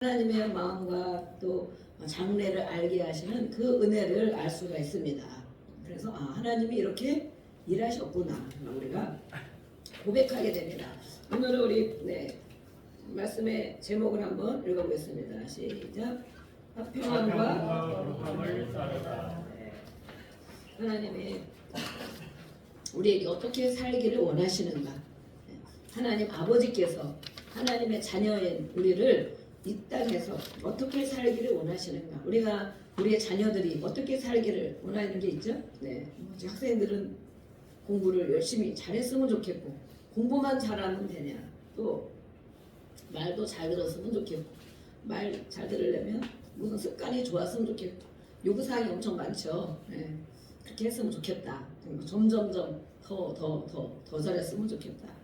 하나님의 마음과 또 장래를 알게 하시는 그 은혜를 알 수가 있습니다. 그래서 하나님이 이렇게 일하셨구나 우리가 고백하게 됩니다. 오늘은 우리 말씀의 제목을 한번 읽어보겠습니다. 시작. 화평함과 거룩함을 따르라. 하나님이 우리에게 어떻게 살기를 원하시는가? 하나님 아버지께서 하나님의 자녀인 우리를 이 땅에서 어떻게 살기를 원하시는가? 우리의 자녀들이 어떻게 살기를 원하는 게 있죠? 학생들은 공부를 열심히 잘했으면 좋겠고, 공부만 잘하면 되냐? 또 말도 잘 들었으면 좋겠고, 말 잘 들으려면 무슨 습관이 좋았으면 좋겠고, 요구사항이 엄청 많죠. 그렇게 했으면 좋겠다. 점점점 더 잘했으면 좋겠다.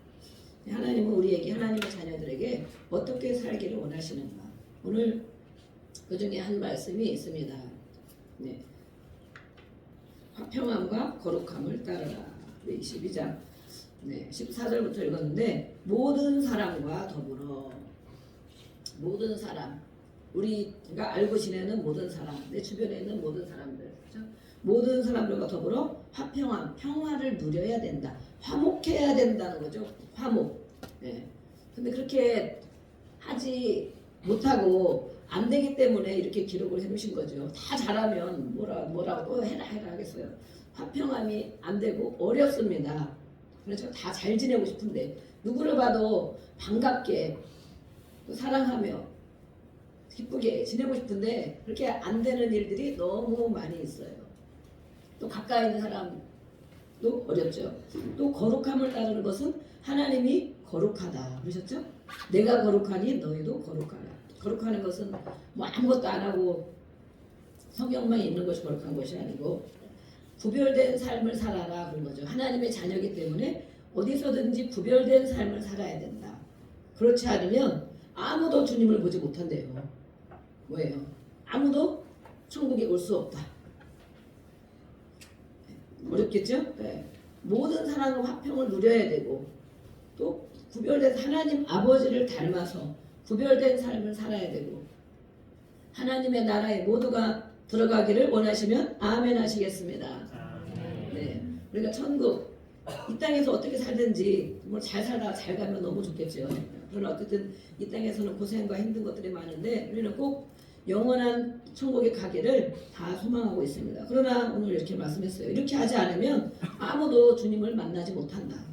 하나님은 우리에게, 하나님의 자녀들에게 어떻게 살기를 원하시는가? 오늘 그 중에 한 말씀이 있습니다. 화평함과 거룩함을 따르라. 22장 14절부터 읽었는데, 모든 사람과 더불어, 모든 사람, 우리가 알고 지내는 모든 사람, 내 주변에 있는 모든 사람들, 그렇죠? 모든 사람들과 더불어 화평함, 평화를 누려야 된다. 화목해야 된다는 거죠. 화목. 근데 그렇게 하지 못하고 안 되기 때문에 이렇게 기록을 해놓으신 거죠. 다 잘하면 뭐라고 또 해라 하겠어요. 화평함이 안 되고 어렵습니다. 그래서 다 잘 지내고 싶은데, 누구를 봐도 반갑게 사랑하며 기쁘게 지내고 싶은데 그렇게 안 되는 일들이 너무 많이 있어요. 또 가까이 있는 사람도 어렵죠. 또 거룩함을 따르는 것은 하나님이 거룩하다 그러셨죠? 내가 거룩하니 너희도 거룩하라. 거룩하는 것은 뭐 아무것도 안 하고 성경만 읽는 것이 거룩한 것이 아니고, 구별된 삶을 살아라 그런 거죠. 하나님의 자녀이기 때문에 어디서든지 구별된 삶을 살아야 된다. 그렇지 않으면 아무도 주님을 보지 못한대요. 뭐예요? 아무도 천국에 올 수 없다. 어렵겠죠? 모든 사람과 화평을 누려야 되고, 또 구별된 하나님 아버지를 닮아서 구별된 삶을 살아야 되고, 하나님의 나라에 모두가 들어가기를 원하시면 아멘 하시겠습니다. 우리가 천국, 이 땅에서 어떻게 살든지 뭐 잘 살다가 잘 가면 너무 좋겠죠. 그러나 어쨌든 이 땅에서는 고생과 힘든 것들이 많은데 우리는 꼭 영원한 천국에 가기를 다 소망하고 있습니다. 그러나 오늘 이렇게 말씀했어요. 이렇게 하지 않으면 아무도 주님을 만나지 못한다.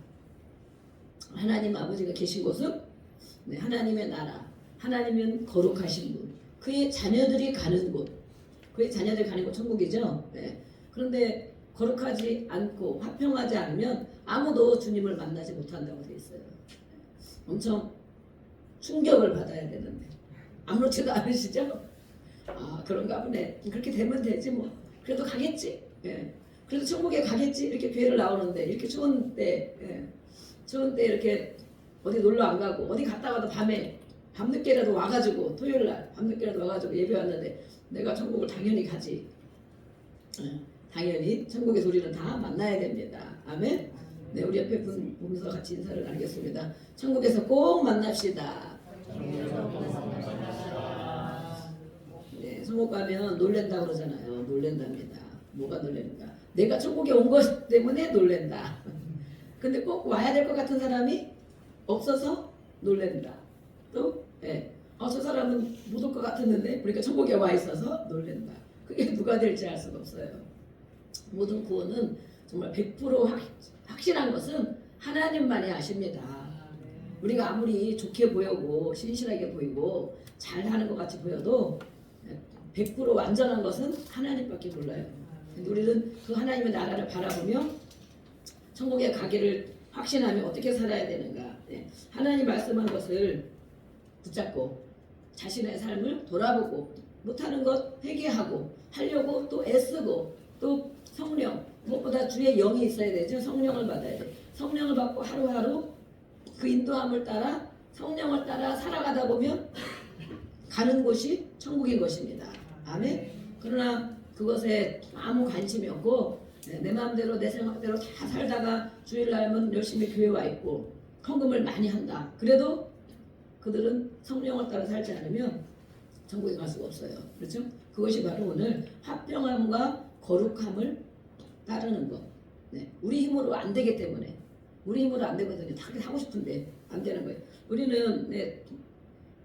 하나님 아버지가 계신 곳은 하나님의 나라, 하나님은 거룩하신 분, 그의 자녀들이 가는 곳, 그의 자녀들이 가는 곳 천국이죠. 그런데 거룩하지 않고 화평하지 않으면 아무도 주님을 만나지 못한다고 되어 있어요. 엄청 충격을 받아야 되는데 아무렇지도 않으시죠? 그런가 보네. 그렇게 되면 되지 뭐. 그래도 가겠지. 그래도 천국에 가겠지. 이렇게 교회를 나오는데 이렇게 추운 때 이렇게 어디 놀러 안 가고, 어디 갔다 와도 밤늦게라도 와가지고, 토요일날 밤늦게라도 와가지고 예배 왔는데 내가 천국을 당연히 가지. 당연히 천국에서 우리는 다 만나야 됩니다. 아멘. 우리 옆에 분 보면서 같이 인사를 나누겠습니다. 천국에서 꼭 만납시다. 천국 가면 놀랜다 그러잖아요. 놀랜답니다. 뭐가 놀랍니까? 내가 천국에 온 것 때문에 놀랜다. 근데 꼭 와야 될 것 같은 사람이 없어서 놀랜다. 또 저 사람은 못 올 것 같았는데 그러니까 천국에 와 있어서 놀랜다. 그게 누가 될지 알 수가 없어요. 모든 구원은 정말 100% 확실한 것은 하나님만이 아십니다. 우리가 아무리 좋게 보이고 신실하게 보이고 잘하는 것 같이 보여도 100% 완전한 것은 하나님밖에 몰라요. 우리는 그 하나님의 나라를 바라보며 천국에 가기를 확신하며 어떻게 살아야 되는가. 하나님 말씀한 것을 붙잡고 자신의 삶을 돌아보고, 못하는 것 회개하고 하려고 또 애쓰고, 또 성령, 무엇보다 주의 영이 있어야 되죠. 성령을 받아야 돼. 성령을 받고 하루하루 그 인도함을 따라, 성령을 따라 살아가다 보면 가는 곳이 천국인 것입니다. 아멘. 그러나 그것에 아무 관심이 없고 내 마음대로 내 생각대로 다 살다가 주일날은 열심히 교회 와 있고 헌금을 많이 한다. 그래도 그들은 성령을 따라 살지 않으면 천국에 갈 수가 없어요. 그렇죠? 그것이 바로 오늘 화평함과 거룩함을 따르는 것. 네. 우리 힘으로 안 되기 때문에 우리 힘으로 안 되거든요. 다 하고 싶은데 안 되는 거예요. 우리는 네,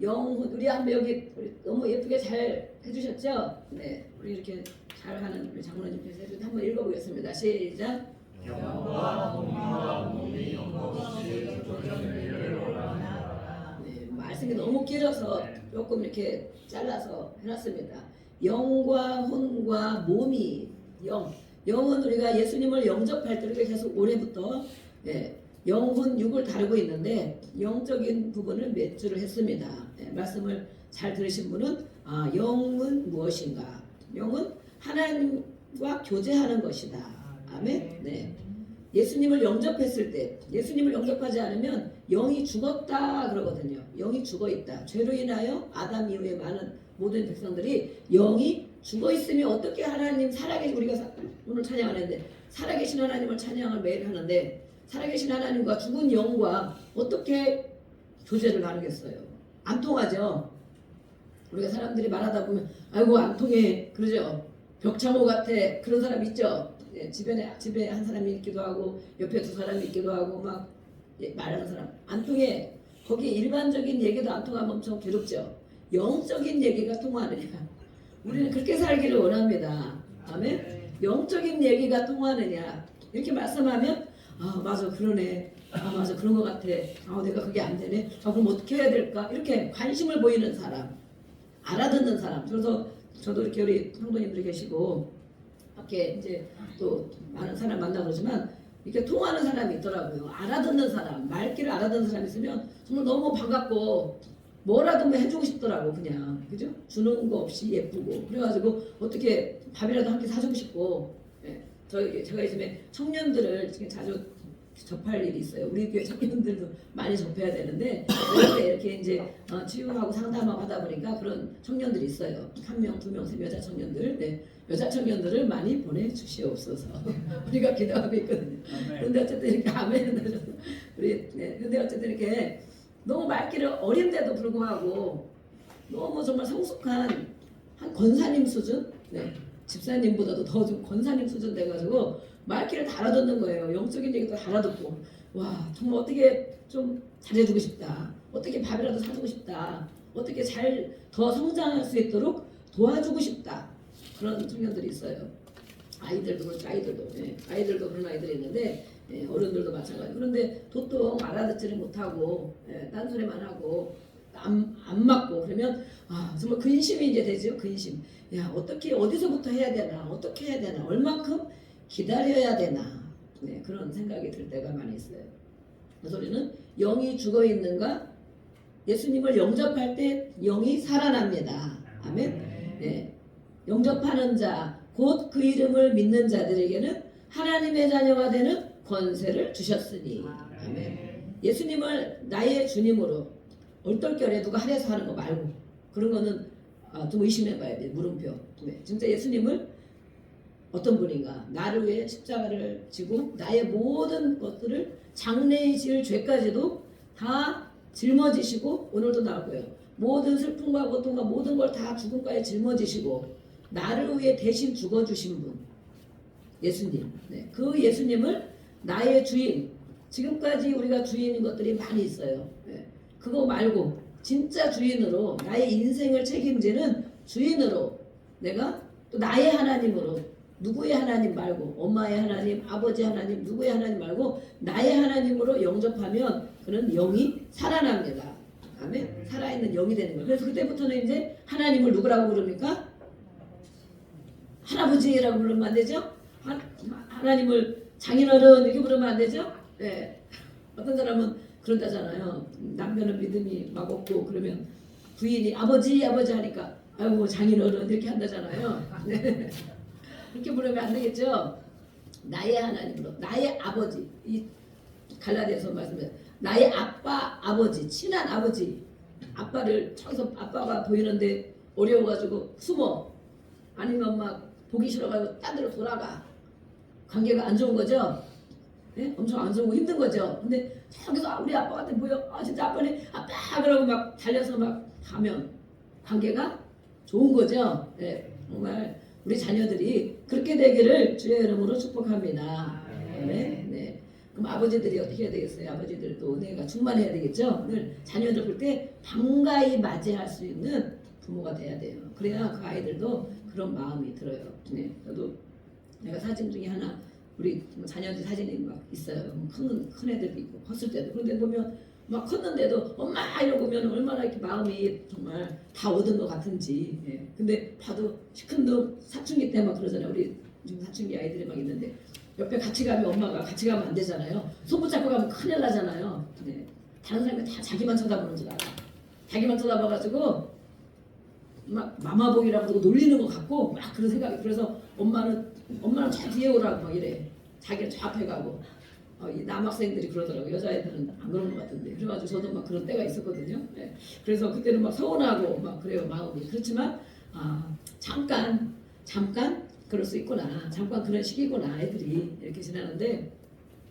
영혼 우리 한번 여기 우리 너무 예쁘게 잘 해주셨죠? 네, 우리 이렇게 잘하는 우리 장로님께서 해주신 한번 읽어보겠습니다. 시작. 영과 공의와 몸이 영것이 조정되기를 원하노라. 네, 말씀이 너무 길어서 조금 이렇게 잘라서 해놨습니다. 영과 혼과 몸이 영은 우리가 예수님을 영접할 때 우리가 계속 올해부터 영혼 육을 다루고 있는데 영적인 부분을 몇 주를 했습니다. 말씀을 잘 들으신 분은 영은 무엇인가? 영은 하나님과 교제하는 것이다. 아멘. 네. 예수님을 영접했을 때 예수님을 영접하지 않으면 영이 죽었다 그러거든요. 영이 죽어 있다. 죄로 인하여 아담 이후에 많은 모든 백성들이 영이 죽어 있으면 어떻게 하나님 살아계신 우리가 오늘 찬양하는데 살아계신 하나님을 찬양을 매일 하는데 살아계신 하나님과 죽은 영과 어떻게 교제를 나누겠어요? 안 통하죠. 우리가 사람들이 말하다 보면 아이고 안 통해 그러죠. 벽창호 같아 그런 사람 있죠. 집에 한 사람이 있기도 하고 옆에 두 사람이 있기도 하고 막 말하는 사람 안 통해. 거기 일반적인 얘기도 안 통하면 엄청 괴롭죠. 영적인 얘기가 통하느냐. 우리는 그렇게 살기를 원합니다. 아멘. 영적인 얘기가 통하느냐 이렇게 말씀하면 맞아 그러네. 맞아 그런 것 같아. 내가 그게 안 되네. 그럼 어떻게 해야 될까? 이렇게 관심을 보이는 사람, 알아듣는 사람. 그래서 저도 이렇게 우리 성도님들이 계시고 밖에 이제 또 많은 사람 만나고 그러지만 이렇게 통하는 사람이 있더라고요. 알아듣는 사람, 말귀를 알아듣는 사람이 있으면 정말 너무 반갑고 뭐라도 뭐 해주고 싶더라고 그냥 그죠? 주는 거 없이 예쁘고 그래가지고 어떻게 밥이라도 한 끼 사주고 싶고 제가 요즘에 청년들을 지금 자주 접할 일이 있어요. 우리 교회 청년들도 많이 접해야 되는데 이렇게 이제 치유하고 상담하고 하다 보니까 그런 청년들이 있어요. 한 명, 두 명, 세 여자 청년들. 네. 여자 청년들을 많이 보내주시옵소서. 우리가 기도하고 있거든요. 그런데 어쨌든 이렇게 아멘 하셔서 우리 근데 어쨌든 이렇게 너무 말귀를 어린데도 불구하고 너무 정말 성숙한 한 권사님 수준, 집사님보다도 더 좀 권사님 수준 돼가지고 말귀를 다 알아듣는 거예요. 영적인 얘기도 다 알아듣고 와 정말 어떻게 좀 잘해주고 싶다. 어떻게 밥이라도 사주고 싶다. 어떻게 잘 더 성장할 수 있도록 도와주고 싶다. 그런 청년들이 있어요. 아이들도 그렇죠. 아이들도 그런 아이들이 있는데 어른들도 마찬가지. 그런데 도통 알아듣지를 못하고 딴소리만 하고 안 맞고 그러면 정말 근심이 이제 되죠. 근심. 야 어떻게 어디서부터 해야 되나 어떻게 해야 되나 얼만큼 기다려야 되나 그런 생각이 들 때가 많이 있어요. 그래서 우리는 영이 죽어 있는가 예수님을 영접할 때 영이 살아납니다. 아멘. 영접하는 자 곧 그 이름을 믿는 자들에게는 하나님의 자녀가 되는 권세를 주셨으니 아멘. 예수님을 나의 주님으로 얼떨결에 누가 하래서 하는 거 말고 그런 거는 좀 의심해봐야 돼. 물음표. 진짜 예수님을 어떤 분인가 나를 위해 십자가를 지고 나의 모든 것들을 장래에 지을 죄까지도 다 짊어지시고 오늘도 나오고요. 모든 슬픔과 고통과 모든 걸 다 죽음까지 짊어지시고 나를 위해 대신 죽어주신 분 예수님. 그 예수님을 나의 주인 지금까지 우리가 주인인 것들이 많이 있어요. 그거 말고 진짜 주인으로 나의 인생을 책임지는 주인으로 내가 또 나의 하나님으로 누구의 하나님 말고 엄마의 하나님 아버지 하나님 누구의 하나님 말고 나의 하나님으로 영접하면 그는 영이 살아납니다. 아멘. 살아있는 영이 되는 거예요. 그래서 그때부터는 이제 하나님을 누구라고 부릅니까? 할아버지라고 부르면 안 되죠? 하나님을 장인어른 이렇게 부르면 안 되죠? 어떤 사람은 그런다잖아요. 남편은 믿음이 막 없고 그러면 부인이 아버지 하니까 아이고 장인어른 이렇게 한다잖아요. 그렇게 부르면 안 되겠죠? 나의 하나님으로 나의 아버지 이 갈라디아서 말씀해 나의 아빠 아버지 친한 아버지 아빠를 저기서 아빠가 보이는데 어려워가지고 숨어 아니면 막 보기 싫어가지고 딴 데로 돌아가 관계가 안 좋은 거죠? 엄청 안 좋고 힘든 거죠? 근데 저기서 우리 아빠한테 보여 진짜 아빠네 아빠 그러고 막 달려서 막 가면 관계가 좋은 거죠. 예, 정말 우리 자녀들이 그렇게 되기를 주의 이름으로 축복합니다. 네, 네. 그럼 아버지들이 어떻게 해야 되겠어요? 아버지들도 은혜가 충만해야 되겠죠. 늘 자녀들 볼 때 반가이 맞이할 수 있는 부모가 돼야 돼요. 그래야 그 아이들도 그런 마음이 들어요. 네, 저도 내가 사진 중에 하나 우리 자녀들 사진이 막 있어요. 큰 애들도 있고 컸을 때도. 그런데 보면 막 컸는데도 엄마 이러고 보면 얼마나 이렇게 마음이 정말 다 얻은 것 같은지. 예. 근데 봐도 시큰둥 사춘기 때 막 그러잖아요. 우리 지금 사춘기 아이들이 막 있는데 옆에 같이 가면 엄마가 같이 가면 안 되잖아요. 손 붙잡고 가면 큰일 나잖아요. 네. 다른 사람이 다 자기만 쳐다보는 줄 알아. 자기만 쳐다봐가지고 막 마마보이라고 그러고 놀리는 것 같고 막 그런 생각이. 그래서 엄마는 저 뒤에 오라고 막 이래. 자기는 저 앞에 가고. 이 남학생들이 그러더라고요. 여자애들은 안 그런 것 같은데. 그래가지고 저도 막 그런 때가 있었거든요. 네. 그래서 그때는 막 서운하고 막 그래요, 마음이. 그렇지만 잠깐 그럴 수 있구나. 잠깐 그런 시기구나. 애들이 이렇게 지나는데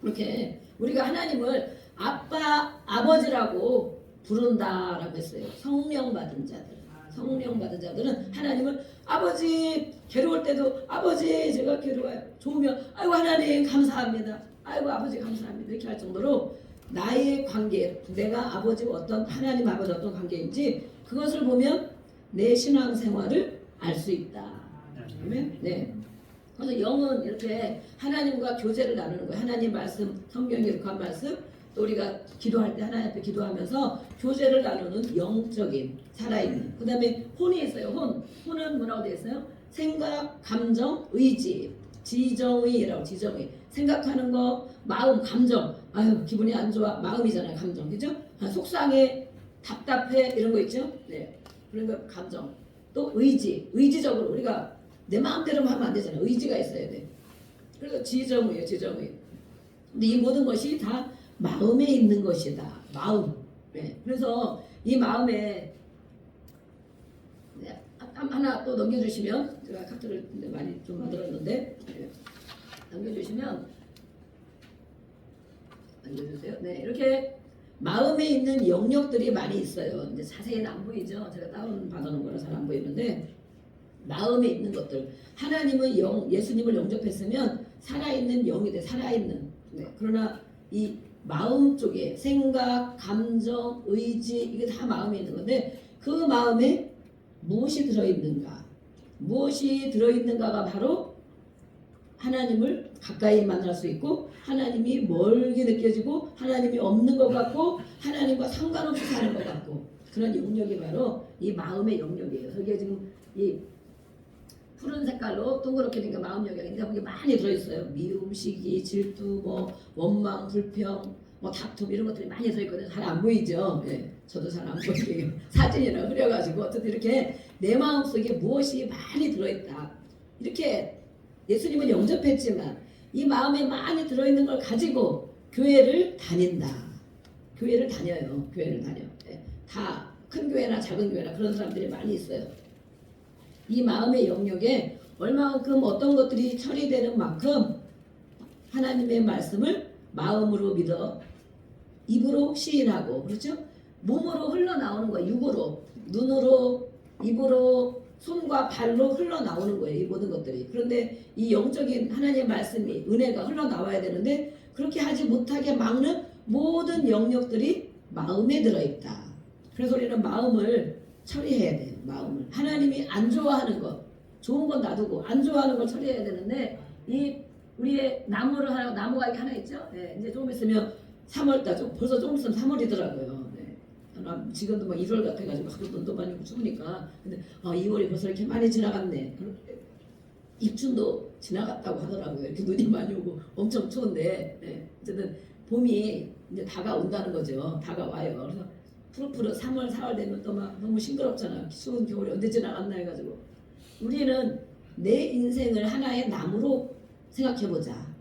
그렇게 우리가 하나님을 아빠, 아버지라고 부른다라고 했어요. 성령 받은 자들. 성령 받은 자들은 하나님을 아버지, 괴로울 때도 아버지 제가 괴로워요. 좋으면 아이고 하나님 감사합니다. 아이고 아버지 감사합니다. 이렇게 할 정도로 나의 관계, 내가 아버지와 하나님 아버지 어떤 관계인지 그것을 보면 내 신앙생활을 알 수 있다. 아멘. 네. 그래서 영은 이렇게 하나님과 교제를 나누는 거예요. 하나님 말씀, 성경에 기록한 말씀, 또 우리가 기도할 때 하나님 앞에 기도하면서 교제를 나누는 영적인 살아있는. 그 다음에 혼이 있어요. 혼은 뭐라고 되어 있어요? 생각, 감정, 의지, 지정의라고. 지정의. 생각하는 거, 마음, 감정. 아유 기분이 안 좋아. 마음이잖아요. 감정. 그죠? 속상해, 답답해 이런 거 있죠? 네. 그런 거 감정. 또 의지. 의지적으로 우리가 내 마음대로만 하면 안 되잖아요. 의지가 있어야 돼. 그래서 지정의예요. 지정의. 근데 이 모든 것이 다 마음에 있는 것이다. 마음. 네. 그래서 이 마음에 하나 또 넘겨주시면 제가 카트를 많이 좀 만들었는데 네. 넘겨주시면 넘겨주세요. 네, 이렇게 마음에 있는 영역들이 많이 있어요. 이제 자세히는 안 보이죠. 제가 다운 받아놓은 거라 잘 안 보이는데 마음에 있는 것들. 하나님은 예수님을 영접했으면 살아있는 영이 돼. 살아있는. 네. 그러나 이 마음 쪽에 생각, 감정, 의지 이게 다 마음에 있는 건데 그 마음에 무엇이 들어있는가? 무엇이 들어있는가가 바로 하나님을 가까이 만날 수 있고 하나님이 멀게 느껴지고 하나님이 없는 것 같고 하나님과 상관없이 사는 것 같고 그런 영역이 바로 이 마음의 영역이에요. 여기에 지금 이 푸른 색깔로 동그랗게 된 게 마음 영역인데 거기 많이 들어있어요. 미움, 시기, 질투, 뭐 원망, 불평, 뭐 다툼 이런 것들이 많이 들어있거든요. 잘 안 보이죠? 네, 저도 잘 안 보이게 사진이나 흐려가지고 어쨌든 이렇게 내 마음속에 무엇이 많이 들어있다. 이렇게 예수님은 영접했지만 이 마음에 많이 들어있는 걸 가지고 교회를 다닌다. 교회를 다녀요. 교회를 다녀. 네, 다 큰 교회나 작은 교회나 그런 사람들이 많이 있어요. 이 마음의 영역에 얼마만큼 어떤 것들이 처리되는 만큼 하나님의 말씀을 마음으로 믿어 입으로 시인하고 그렇죠? 몸으로 흘러나오는 거예요. 육으로 눈으로 입으로 손과 발로 흘러나오는 거예요. 이 모든 것들이. 그런데 이 영적인 하나님의 말씀이 은혜가 흘러나와야 되는데 그렇게 하지 못하게 막는 모든 영역들이 마음에 들어있다. 그래서 우리는 마음을 처리해야 돼요. 마음을. 하나님이 안 좋아하는 것, 좋은 건 놔두고 안 좋아하는 걸 처리해야 되는데 이 우리의 나무가 이게 하나 있죠? 네, 이제 조금 있으면 3월달, 벌써 조금 있으면 3월이더라고요. 네. 지금도 막 1월 같아가지고 하도 눈도 많이 오고 추우니까. 근데 2월이 벌써 이렇게 많이 지나갔네. 입춘도 지나갔다고 하더라고요. 이렇게 눈이 많이 오고 엄청 추운데 네. 어쨌든 봄이 이제 다가온다는 거죠. 다가와요. 그래서 푸릇푸릇 3월, 4월 되면 또 막 너무 싱그럽잖아. 추운 겨울이 언제 지나갔나 해가지고 우리는 내 인생을 하나의 나무로 생각해보자.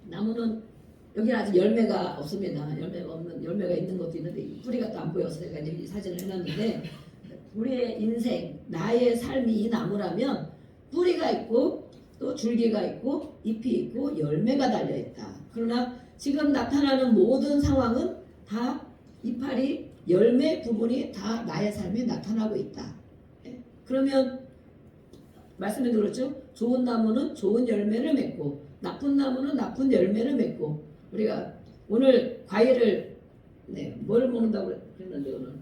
나무는 여기는 아직 열매가 없습니다. 열매가 있는 것도 있는데 뿌리가 또 안 보여서 제가 이 사진을 해놨는데 우리의 인생, 나의 삶이 이 나무라면 뿌리가 있고 또 줄기가 있고 잎이 있고 열매가 달려있다. 그러나 지금 나타나는 모든 상황은 다 이파리 열매 부분이 다 나의 삶에 나타나고 있다. 예. 그러면 말씀에 들었죠? 좋은 나무는 좋은 열매를 맺고 나쁜 나무는 나쁜 열매를 맺고 우리가 오늘 과일을 뭘 먹는다고 그랬는데 오늘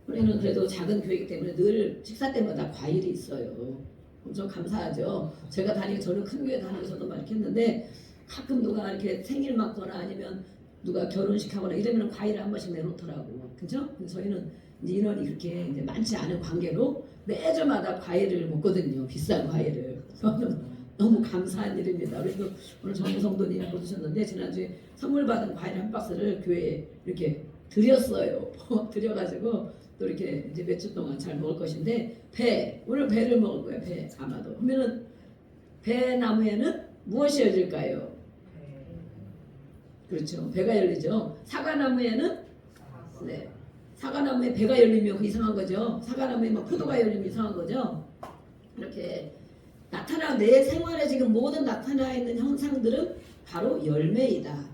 우리는 그래도 작은 교회이기 때문에 늘 식사 때마다 과일이 있어요. 엄청 감사하죠. 제가 저는 큰 교회 다니면서도 많이 했는데 가끔 누가 이렇게 생일 맞거나 아니면 누가 결혼식 하거나 이러면 과일을 한 번씩 내놓더라고. 그죠? 저희는 이제 인원이 그렇게 이제 많지 않은 관계로 매주마다 과일을 먹거든요. 비싼 과일을. 너무 감사한 일입니다. 그래도 오늘 정부 성도님이 보셨는데 지난주에 선물 받은 과일 한 박스를 교회에 이렇게 드렸어요. 드려가지고 또 이렇게 이제 몇 주 동안 잘 먹을 것인데 오늘 배를 먹을 거예요. 배 아마도. 그러면은 배 나무에는 무엇이 열릴까요? 그렇죠. 배가 열리죠. 사과나무에는 사과나무에 배가 열리면 그 이상한 거죠. 사과나무에 막 포도가 열리면 이상한 거죠. 이렇게 내 생활에 지금 모든 나타나 있는 현상들은 바로 열매이다.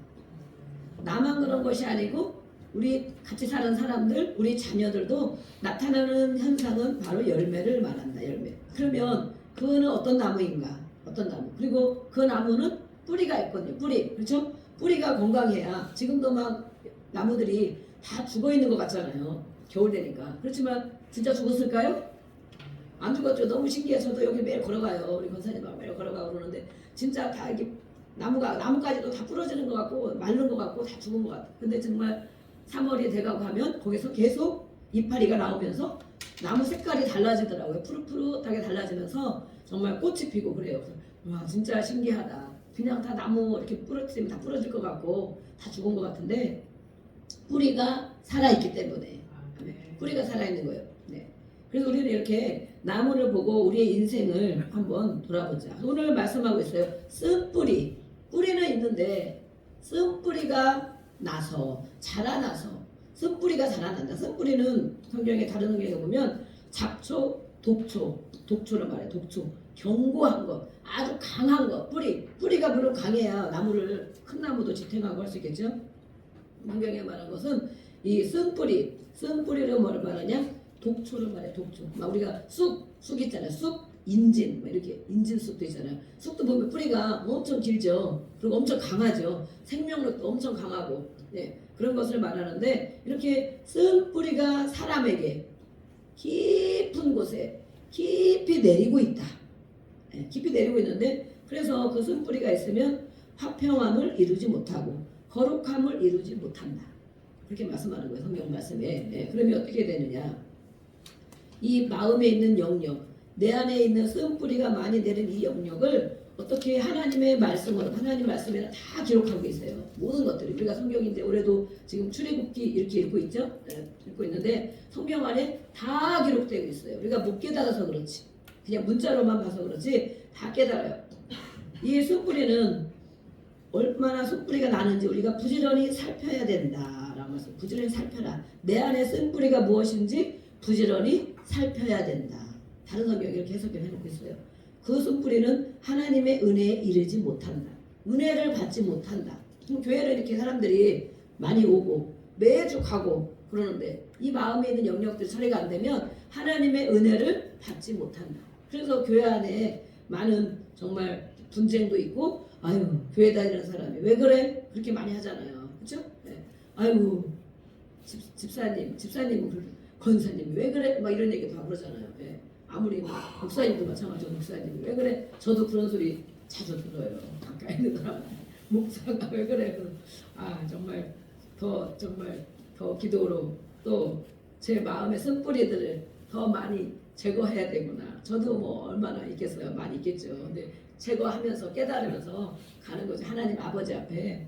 나만 그런 것이 아니고 우리 같이 사는 사람들, 우리 자녀들도 나타나는 현상은 바로 열매를 말한다. 열매. 그러면 그는 어떤 나무인가? 어떤 나무. 그리고 그 나무는 뿌리가 있거든요. 뿌리. 그렇죠? 뿌리가 건강해야 지금도 막 나무들이 다 죽어 있는 것 같잖아요. 겨울 되니까. 그렇지만 진짜 죽었을까요? 안 죽었죠. 너무 신기해. 저도 여기 매일 걸어가요. 우리 권사님하고 매일 걸어가고 그러는데 진짜 다 이렇게 나무까지도 다 부러지는 것 같고 마른 것 같고 다 죽은 것 같아요. 근데 정말 3월이 돼가고 하면 거기서 계속 이파리가 나오면서 나무 색깔이 달라지더라고요. 푸릇푸릇하게 달라지면서 정말 꽃이 피고 그래요. 그래서 와 진짜 신기하다. 그냥 다 나무 이렇게 부러뜨리면 다 부러질 것 같고 다 죽은 것 같은데 뿌리가 살아있기 때문에 뿌리가 살아있는 거예요. 네. 그래서 우리는 이렇게 나무를 보고 우리의 인생을 한번 돌아보자. 오늘 말씀하고 있어요. 쓴 뿌리. 뿌리는 있는데 쓴 뿌리가 나서 자라나서 쓴 뿌리가 자라난다. 쓴 뿌리는 성경에 다른 성경에 보면 잡초, 독초를 말해. 독초. 견고한 것, 아주 강한 것. 뿌리가 물론 강해야 큰 나무도 지탱하고 할 수 있겠죠. 성경에 말한 것은 이 쓴 뿌리를 뭘 말하냐? 독초를 말해. 독초. 막 우리가 쑥 있잖아요. 쑥, 인진, 이렇게 인진쑥도 있잖아요. 쑥도 보면 뿌리가 엄청 길죠. 그리고 엄청 강하죠. 생명력도 엄청 강하고. 그런 것을 말하는데 이렇게 쓴 뿌리가 사람에게 깊은 곳에 깊이 내리고 있다. 깊이 내리고 있는데 그래서 그 쓴 뿌리가 있으면 화평함을 이루지 못하고 거룩함을 이루지 못한다. 그렇게 말씀하는 거예요. 성경 말씀에. 그러면 어떻게 되느냐? 이 마음에 있는 영역, 내 안에 있는 쓴 뿌리가 많이 내린 이 영역을 어떻게 하나님 말씀에는 다 기록하고 있어요. 모든 것들이. 우리가 성경인데 올해도 지금 출애굽기 이렇게 읽고 있죠? 읽고 있는데 성경 안에 다 기록되고 있어요. 우리가 못 깨달아서 그렇지. 그냥 문자로만 봐서 그렇지 다 깨달아요. 이 숯뿌리는 얼마나 숯뿌리가 나는지 우리가 부지런히 살펴야 된다라고 해서 부지런히 살펴라. 내 안에 쓴 뿌리가 무엇인지 부지런히 살펴야 된다. 다른 성경이 이렇게 해석을 해놓고 있어요. 그 숯뿌리는 하나님의 은혜에 이르지 못한다. 은혜를 받지 못한다. 교회를 이렇게 사람들이 많이 오고 매주 가고 그러는데 이 마음에 있는 영역들이 처리가 안 되면 하나님의 은혜를 받지 못한다. 그래서 교회 안에 많은 정말 분쟁도 있고 아유 교회 다니는 사람이 왜 그래? 그렇게 많이 하잖아요. 그렇죠? 아유 집사님 권사님 왜 그래? 막 이런 얘기도 하고 그러잖아요. 아무리 목사님도 마찬가지고 목사님 왜 그래? 저도 그런 소리 자주 들어요. 가까이 있는 사람 목사가 왜 그래? 정말 더 기도로 또 제 마음의 쓴뿌리들을 더 많이 제거해야 되구나. 저도 뭐 얼마나 있겠어요. 많이 있겠죠. 근데 제거하면서 깨달으면서 가는 거죠. 하나님 아버지 앞에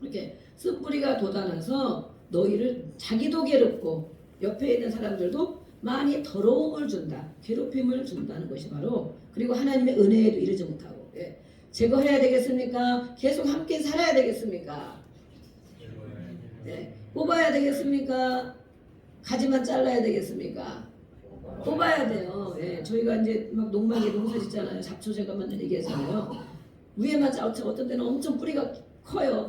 이렇게 쓴뿌리가 돋아나서 너희를 자기도 괴롭고 옆에 있는 사람들도 많이 더러움을 준다. 괴롭힘을 준다는 것이 바로 그리고 하나님의 은혜에도 이르지 못하고 제거해야 되겠습니까? 계속 함께 살아야 되겠습니까? 뽑아야 되겠습니까? 가지만 잘라야 되겠습니까? 뽑아야 돼요. 저희가 이제 막 농막에 농사 짓잖아요. 잡초 제가 먼저 얘기했잖아요. 위에만 잡초 어떤 때는 엄청 뿌리가 커요.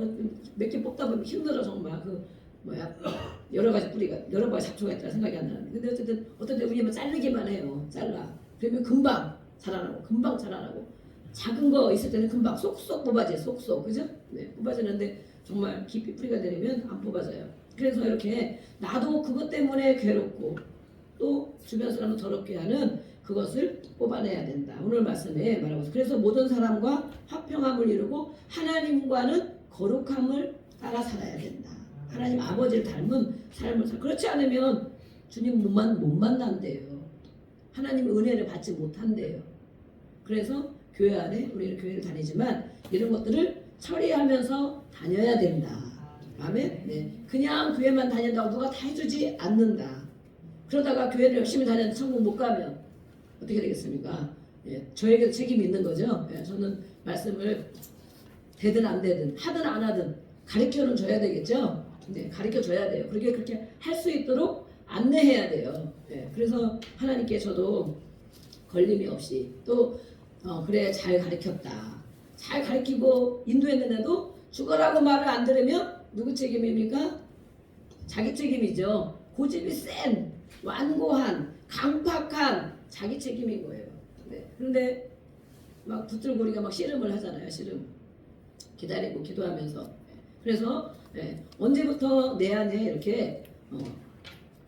몇 개 뽑다 보면 힘들어 정말. 뭐야 여러 가지 뿌리가 여러 가지 잡초가 있다는 생각이 안 나는데 근데 어쨌든 어떤 때 우리 뭐 자르기만 해요. 잘라. 그러면 금방 자라나고 작은 거 있을 때는 금방 쏙쏙 뽑아져요. 쏙쏙 그죠? 네, 뽑아지는데 정말 깊이 뿌리가 내리면 안 뽑아져요. 그래서 이렇게 나도 그것 때문에 괴롭고 또 주변 사람을 더럽게 하는 그것을 뽑아내야 된다. 오늘 말씀에 말하고 있어요. 그래서 모든 사람과 화평함을 이루고 하나님과는 거룩함을 따라 살아야 된다. 하나님 아버지를 닮은 삶을 그렇지 않으면 주님 못 만난대요. 하나님 은혜를 받지 못한대요. 그래서 교회 안에 우리는 교회를 다니지만 이런 것들을 처리하면서 다녀야 된다. 아멘. 네. 그냥 교회만 다닌다고 누가 다 해주지 않는다. 그러다가 교회를 열심히 다녔는데 천국 못 가면 어떻게 되겠습니까? 예, 저에게도 책임이 있는 거죠. 예, 저는 말씀을 되든 안 되든 하든 안 하든 가르쳐는 줘야 되겠죠. 네, 가르쳐 줘야 돼요. 그렇게 할 수 있도록 안내해야 돼요. 예, 그래서 하나님께 저도 걸림이 없이 또 그래 잘 가르쳤다. 잘 가르치고 인도했는데도 죽어라고 말을 안 들으면 누구 책임입니까? 자기 책임이죠. 고집이 센, 완고한, 강팍한 자기 책임인 거예요. 네. 그런데 막 붙들고 우리가 막 씨름을 하잖아요. 씨름. 기다리고 기도하면서. 그래서 언제부터 내 안에 이렇게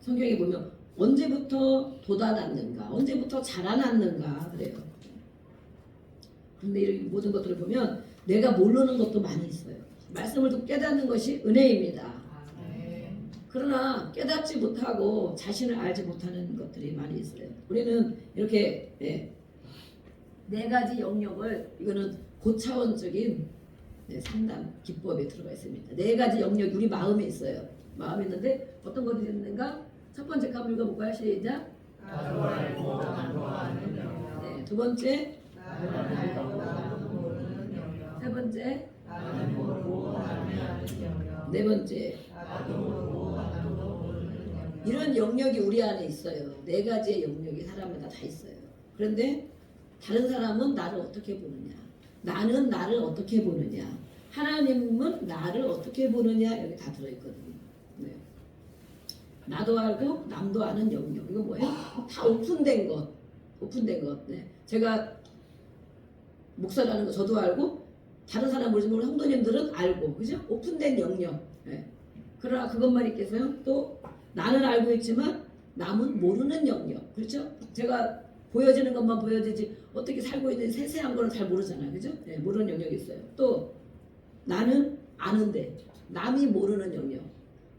성경에 보면 언제부터 돋아났는가, 언제부터 자라났는가 그래요. 그런데 이런 모든 것들을 보면 내가 모르는 것도 많이 있어요. 말씀을 듣고 깨닫는 것이 은혜입니다. 그러나 깨닫지 못하고 자신을 알지 못하는 것들이 많이 있어요. 우리는 이렇게 네 가지 영역을 이거는 고차원적인 상담 기법에 들어가 있습니다. 네 가지 영역이 우리 마음에 있어요. 마음에 있는데 어떤 것들이 있는가? 첫 번째 한번 읽어볼까요? 시작. 나도 알고 나도 아는 영역. 네, 두 번째. 나는 알고 나도 모르는 영역. 세 번째. 나는 모르고 나는 아는 영역. 네 번째. 나도 모르고 나도 모르는 영역. 이런 영역이 우리 안에 있어요. 네 가지의 영역이 사람마다 다 있어요. 그런데 다른 사람은 나를 어떻게 보느냐? 나는 나를 어떻게 보느냐? 하나님은 나를 어떻게 보느냐? 여기 다 들어있거든요. 네. 나도 알고 남도 아는 영역. 이거 뭐예요? 다 오픈된 것. 오픈된 것. 네. 제가 목사라는 거 저도 알고 다른 사람 모르지만 우리 성도님들은 알고. 그죠? 오픈된 영역. 네. 그러나 그것만 있겠어요? 또 나는 알고 있지만 남은 모르는 영역. 그렇죠? 제가 보여지는 것만 보여지지 어떻게 살고 있는 세세한 거는 잘 모르잖아요. 그죠? 네, 모르는 영역이 있어요. 또 나는 아는데 남이 모르는 영역.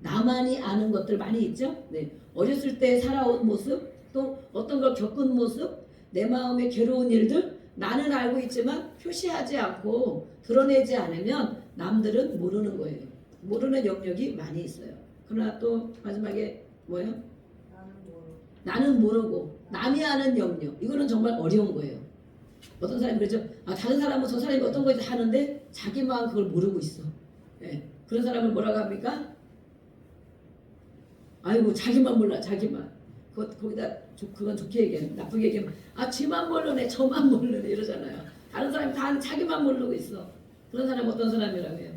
나만이 아는 것들 많이 있죠? 네. 어렸을 때 살아온 모습, 또 어떤 걸 겪은 모습, 내 마음의 괴로운 일들 나는 알고 있지만 표시하지 않고 드러내지 않으면 남들은 모르는 거예요. 모르는 영역이 많이 있어요. 그러나 또 마지막에 뭐예요? 나는 모르고 남이 아는 영역. 이거는 정말 어려운 거예요. 어떤 사람이 그러죠. 다른 사람은 저 사람이 어떤 거지 하는데 자기만 그걸 모르고 있어. 예. 그런 사람을 뭐라고 합니까? 아이고 자기만 몰라 자기만. 거기다 그건 좋게 얘기하면 나쁘게 얘기하면 지만 모르네 저만 모르네 이러잖아요. 다른 사람이 다 자기만 모르고 있어. 그런 사람은 어떤 사람이라고 해요?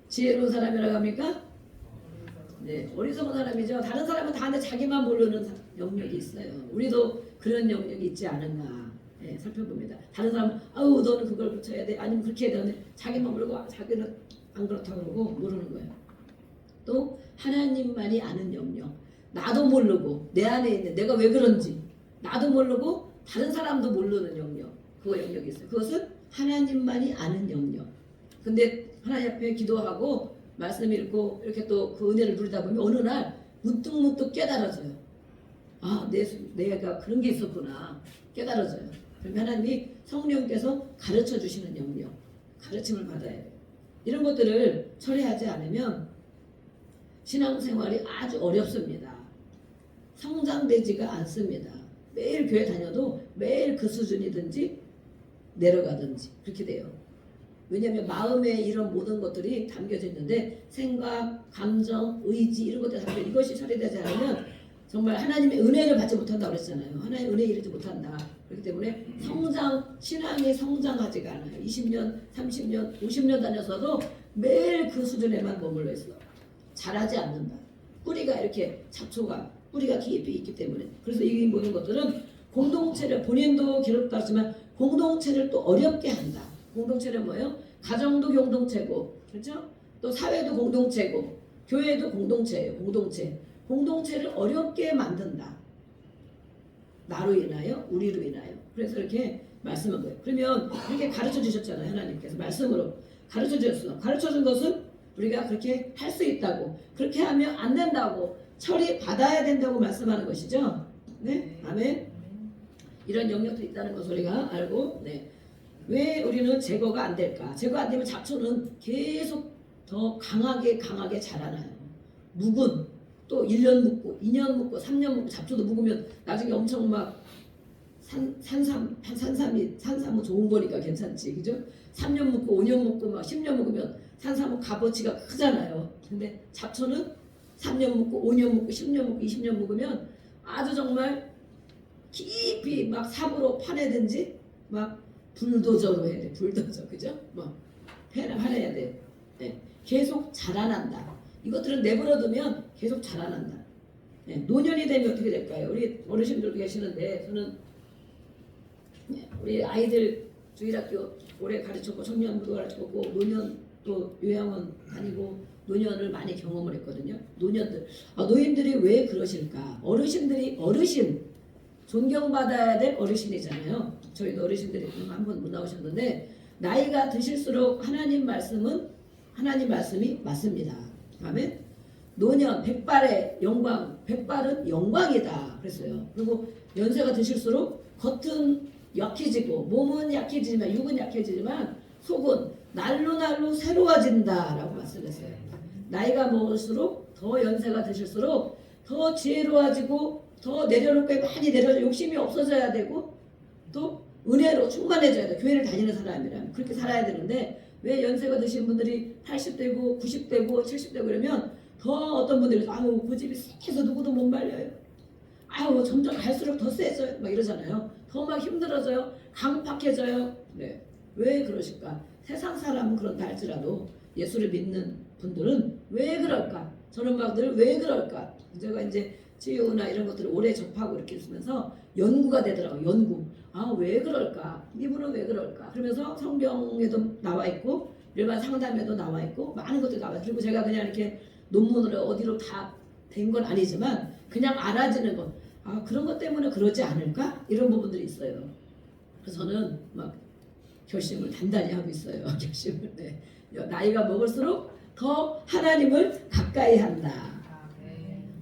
지혜로운 사람이라고 합니까? 네, 어리석은 사람이죠. 다른 사람은 다 하는데 자기만 모르는 영역이 있어요. 우리도 그런 영역이 있지 않은가 살펴봅니다. 다른 사람은 너는 그걸 붙여야 돼 아니면 그렇게 해야 돼 자기만 모르고 자기는 안 그렇다고 그러고 모르는 거예요. 또 하나님만이 아는 영역. 나도 모르고 내 안에 있는 내가 왜 그런지 나도 모르고 다른 사람도 모르는 영역. 그거 영역이 있어요. 그것은 하나님만이 아는 영역. 근데 하나님 앞에 기도하고 말씀 읽고 이렇게 또 그 은혜를 누리다 보면 어느 날 문득문득 깨달아져요. 내가 그런 게 있었구나. 깨달아져요. 그러면 하나님이 성령께서 가르쳐 주시는 영역, 가르침을 받아야 돼요. 이런 것들을 처리하지 않으면 신앙생활이 아주 어렵습니다. 성장되지가 않습니다. 매일 교회 다녀도 매일 그 수준이든지 내려가든지 그렇게 돼요. 왜냐하면 마음에 이런 모든 것들이 담겨져 있는데 생각, 감정, 의지 이런 것들이 담겨 이것이 처리되지 않으면 정말 하나님의 은혜를 받지 못한다고 그랬잖아요. 하나님의 은혜에 이르지 못한다. 그렇기 때문에 신앙이 성장하지가 않아요. 20년, 30년, 50년 다녀서도 매일 그 수준에만 머물러 있어. 자라지 않는다. 뿌리가 이렇게 잡초가 뿌리가 깊이 있기 때문에. 그래서 이 모든 것들은 공동체를 본인도 괴롭다 하지만 공동체를 또 어렵게 한다. 공동체는 뭐예요? 가정도 공동체고, 그렇죠? 또 사회도 공동체고, 교회도 공동체예요. 공동체. 공동체를 어렵게 만든다. 나로 인하여, 우리로 인하여. 그래서 이렇게 말씀한 거예요. 그러면 이렇게 가르쳐 주셨잖아요. 하나님께서 말씀으로 가르쳐 주셨어. 가르쳐 준 것은 우리가 그렇게 할 수 있다고, 그렇게 하면 안 된다고, 처리 받아야 된다고 말씀하는 것이죠. 네, 아멘. 이런 영역도 있다는 것을 우리가 알고, 네. 왜 우리는 제거가 안 될까? 제거 안 되면 잡초는 계속 더 강하게 자라나요. 묵은 또 1년 묵고 2년 묵고 3년 묵고 잡초도 묵으면 나중에 엄청 막 산삼은 좋은 거니까 괜찮지, 그죠? 3년 묵고 5년 묵고 막 10년 묵으면 산삼은 값어치가 크잖아요. 근데 잡초는 3년 묵고 5년 묵고 10년 묵고 20년 묵으면 아주 정말 깊이 막 삽으로 파내든지 막 불도저로 해야 돼. 불도저, 그죠? 뭐 파내야 돼. 네. 계속 자라난다. 이것들은 내버려두면 계속 자라난다. 네. 노년이 되면 어떻게 될까요? 우리 어르신들도 계시는데 저는 우리 아이들 주일학교 오래 가르쳤고 청년부도 가르쳤고 노년 또 요양원 다니고 노년을 많이 경험을 했거든요. 노년들 노인들이 왜 그러실까? 어르신 존경받아야 될 어르신이잖아요. 저희도 어르신들이 한 번 못 나오셨는데 나이가 드실수록 하나님 말씀이 맞습니다. 아멘. 노년 백발의 영광, 백발은 영광이다 그랬어요. 그리고 연세가 드실수록 겉은 약해지고 몸은 약해지지만 육은 약해지지만 속은 날로 새로워진다라고 말씀했어요. 나이가 먹을수록 더 연세가 드실수록 더 지혜로워지고 더 내려놓을 게 많이 내려져 욕심이 없어져야 되고 또 은혜로 충만해져야 돼. 교회를 다니는 사람이라면 그렇게 살아야 되는데 왜 연세가 드신 분들이 80대고 90대고 70대고 그러면 더 어떤 분들이 아유 고집이 세서 누구도 못 말려요. 아유 점점 갈수록 더 세져요. 막 이러잖아요. 더 막 힘들어져요. 강팍해져요. 네. 왜 그러실까? 세상 사람은 그런다 할지라도 예수를 믿는 분들은 왜 그럴까? 저는 막 늘 왜 그럴까? 제가 이제 치유나 이런 것들을 오래 접하고 이렇게 있으면서 연구가 되더라고요. 연구. 왜 그럴까? 이분은 왜 그럴까? 그러면서 성경에도 나와 있고 일반 상담에도 나와 있고 많은 것들이 나와 있고 그리고 제가 그냥 이렇게 논문으로 어디로 다 된 건 아니지만 그냥 알아지는 것. 그런 것 때문에 그러지 않을까? 이런 부분들이 있어요. 그래서 저는 막 결심을 단단히 하고 있어요. 결심을. 네. 나이가 먹을수록 더 하나님을 가까이 한다.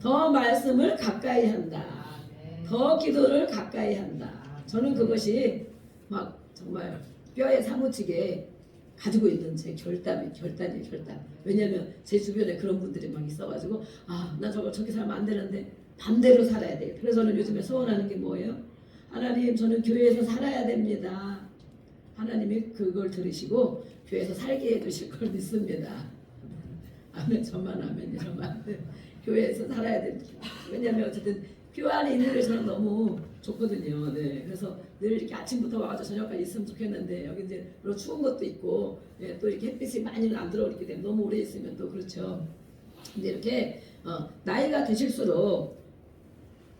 더 말씀을 가까이 한다. 더 기도를 가까이 한다. 저는 그것이 막 정말 뼈에 사무치게 가지고 있는 제 결단이에요. 결단. 왜냐하면 제 주변에 그런 분들이 막 있어가지고 나 저렇게 살면 안 되는데 반대로 살아야 돼요. 그래서 저는 요즘에 소원하는 게 뭐예요? 하나님 저는 교회에서 살아야 됩니다. 하나님이 그걸 들으시고 교회에서 살게 해주실 걸 믿습니다. 아멘. 저만 아멘이요. 교회에서 살아야 됩니다. 왜냐하면 어쨌든 교회 안에 있는 게 저는 너무 좋거든요. 네. 그래서 늘 이렇게 아침부터 와가지고 저녁까지 있으면 좋겠는데 여기 이제 물론 추운 것도 있고 또 이렇게 햇빛이 많이는 안 들어오기 때문에 너무 오래 있으면 또 그렇죠. 근데 이렇게 나이가 드실수록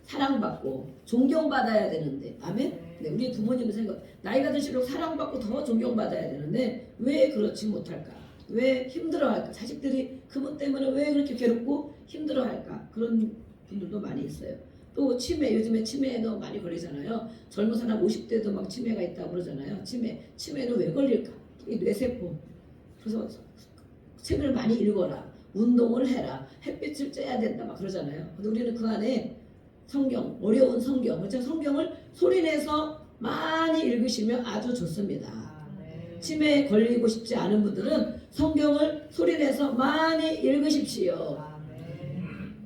사랑받고 존경받아야 되는데 아멘? 네, 우리 부모님은 생각 나이가 들수록 사랑받고 더 존경받아야 되는데 왜 그렇지 못할까? 왜 힘들어할까? 자식들이 그분 때문에 왜 그렇게 괴롭고 힘들어할까? 그런 분들도 많이 있어요. 또 치매, 요즘에 치매도 많이 걸리잖아요. 젊은 사람 50대도 막 치매가 있다고 그러잖아요. 치매는 왜 걸릴까? 이 뇌세포. 그래서 책을 많이 읽어라. 운동을 해라. 햇빛을 쬐야 된다. 막 그러잖아요. 근데 우리는 그 안에 성경, 어려운 성경, 그렇죠? 성경을 소리내서 많이 읽으시면 아주 좋습니다. 치매에 걸리고 싶지 않은 분들은 성경을 소리내서 많이 읽으십시오.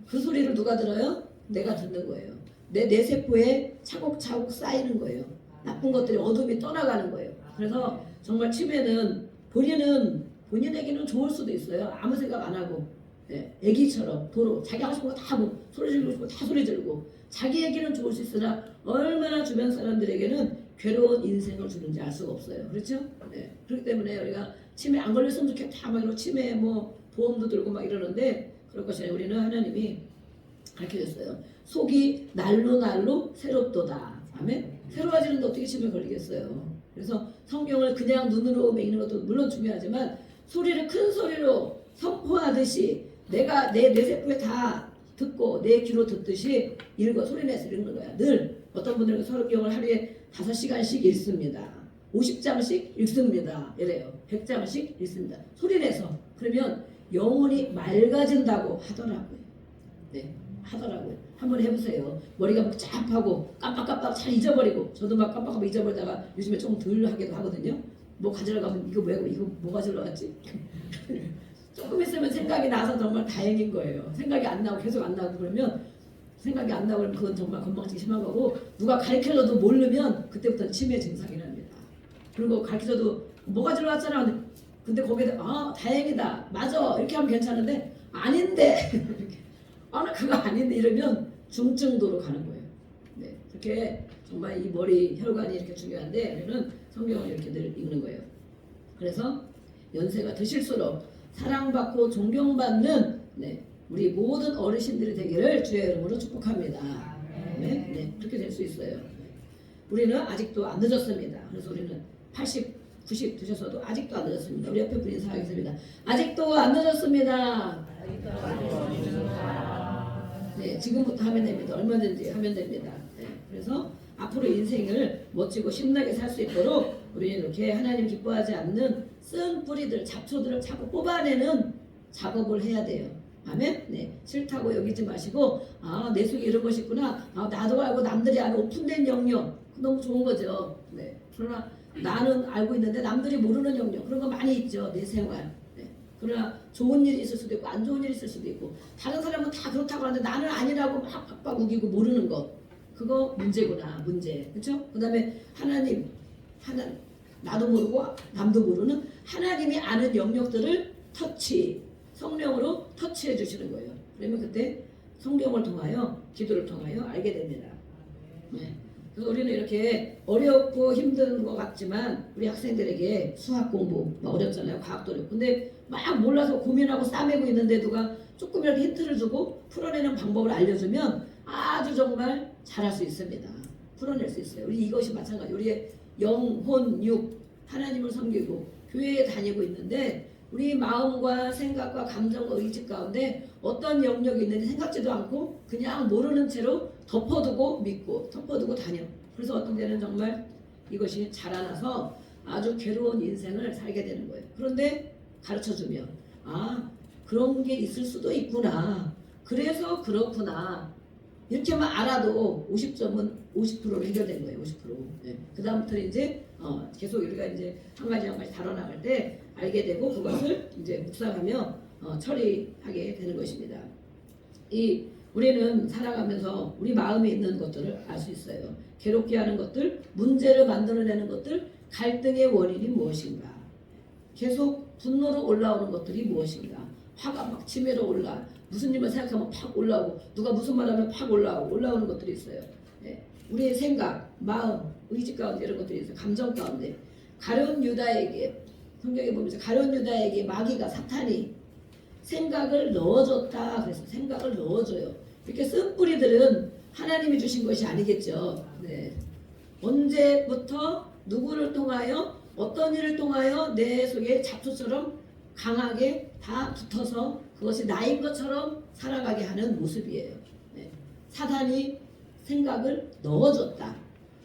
그 소리를 누가 들어요? 내가 듣는 거예요. 내 뇌세포에 차곡차곡 쌓이는 거예요. 나쁜 것들이 어둠이 떠나가는 거예요. 그래서 정말 치매는 본인에게는 좋을 수도 있어요. 아무 생각 안 하고 애기처럼 도로 자기 하고 싶은 거 다 하고 소리 지르고 싶은 거 다 소리 지르고 자기에게는 좋을 수 있으나 얼마나 주변 사람들에게는 괴로운 인생을 주는지 알 수가 없어요. 그렇죠? 그렇기 때문에 우리가 치매 안 걸렸으면 좋겠다 막 이러고 치매 뭐 보험도 들고 막 이러는데 그럴 것이 아니라 우리는 하나님이 가르쳐줬어요. 속이 날로 날로 새롭도다. 아멘. 새로워지는데 어떻게 침을 걸리겠어요. 그래서 성경을 그냥 눈으로 읽는 것도 물론 중요하지만 소리를 큰 소리로 선포하듯이 내가 내 뇌세포에 다 듣고 내 귀로 듣듯이 소리내서 읽는 거야. 늘 어떤 분들은 성경을 하루에 5시간씩 읽습니다. 50장씩 읽습니다. 이래요. 100장씩 읽습니다. 소리내서. 그러면 영혼이 맑아진다고 하더라고요. 네, 하더라고요. 한번 해보세요. 머리가 복잡하고 깜빡깜빡 잘 잊어버리고, 저도 막 깜빡깜빡 잊어버리다가 요즘에 좀 덜 하기도 하거든요. 뭐 가지러 가면 이거 뭐 가지러 갔지? 조금 있으면 생각이 나서 정말 다행인 거예요. 생각이 안 나고 계속 안 나고 그러면 생각이 안 나고 그러면 그건 정말 건방지게 심한 거고, 누가 가르쳐줘도 모르면 그때부터 치매 증상이랍니다. 그리고 가르쳐줘도 뭐 가지러 왔잖아. 근데 거기에 다행이다. 맞아. 이렇게 하면 괜찮은데 아닌데 이렇게 나 그거 아닌데 이러면 중증도로 가는 거예요. 네, 그렇게 정말 이 머리 혈관이 이렇게 중요한데 우리는 성경을 이렇게 늘 읽는 거예요. 그래서 연세가 드실수록 사랑받고 존경받는 우리 모든 어르신들이 되기를 주의 이름으로 축복합니다. 네, 그렇게 될 수 있어요. 우리는 아직도 안 늦었습니다. 그래서 우리는 80, 90 드셔서도 아직도 안 늦었습니다. 우리 옆에 분이 인사하겠습니다. 아직도 안 늦었습니다. 네, 지금부터 하면 됩니다. 얼마든지 하면 됩니다. 네, 그래서 앞으로 인생을 멋지고 신나게 살 수 있도록 우리는 이렇게 하나님 기뻐하지 않는 쓴 뿌리들, 잡초들을 자꾸 뽑아내는 작업을 해야 돼요. 아멘? 네, 싫다고 여기지 마시고 내 속에 이런 것이 있구나. 나도 알고 남들이 아는 오픈된 영역. 너무 좋은 거죠. 네, 그러나 나는 알고 있는데 남들이 모르는 영역. 그런 거 많이 있죠. 내 생활. 그러나 좋은 일이 있을 수도 있고 안 좋은 일이 있을 수도 있고 다른 사람은 다 그렇다고 하는데 나는 아니라고 막 박박 우기고 모르는 것, 그거 문제구나. 문제. 그렇죠? 그 다음에 하나님 나도 모르고 남도 모르는 하나님이 아는 영역들을 성령으로 터치해 주시는 거예요. 그러면 그때 성경을 통하여 기도를 통하여 알게 됩니다. 네. 그래서 우리는 이렇게 어렵고 힘든 것 같지만 우리 학생들에게 수학 공부 어렵잖아요. 과학도 어렵고. 근데 막 몰라서 고민하고 싸매고 있는데 누가 조금 이렇게 힌트를 주고 풀어내는 방법을 알려주면 아주 정말 잘할 수 있습니다. 풀어낼 수 있어요. 우리 이것이 마찬가지. 우리의 영혼, 육, 하나님을 섬기고 교회에 다니고 있는데 우리 마음과 생각과 감정과 의지 가운데 어떤 영역이 있는지 생각지도 않고 그냥 모르는 채로 덮어두고 믿고 덮어두고 다녀. 그래서 어떤 때는 정말 이것이 자라나서 아주 괴로운 인생을 살게 되는 거예요. 그런데 가르쳐주면 그런 게 있을 수도 있구나. 그래서 그렇구나. 이렇게만 알아도 50점은 50%로 해결된 거예요. 50%. 네. 그 다음부터는 이제 계속 우리가 이제 한 가지 한 가지 다뤄나갈 때 알게 되고 그것을 이제 묵상하며 처리하게 되는 것입니다. 우리는 살아가면서 우리 마음에 있는 것들을 알 수 있어요. 괴롭게 하는 것들, 문제를 만들어내는 것들, 갈등의 원인이 무엇인가? 계속 분노로 올라오는 것들이 무엇인가? 화가 막 치밀어 올라. 무슨 일만 생각하면 팍 올라오고 누가 무슨 말하면 팍 올라오는 것들이 있어요. 네. 우리의 생각, 마음, 의지 가운데 이런 것들이 있어요. 감정 가운데. 가룟 유다에게 성경에 보면서 가룟 유다에게 마귀가 사탄이 생각을 넣어줬다. 그래서 생각을 넣어줘요. 이렇게 쓴 뿌리들은 하나님이 주신 것이 아니겠죠. 네. 언제부터 누구를 통하여 어떤 일을 통하여 내 속에 잡초처럼 강하게 다 붙어서 그것이 나인 것처럼 살아가게 하는 모습이에요. 네. 사단이 생각을 넣어줬다.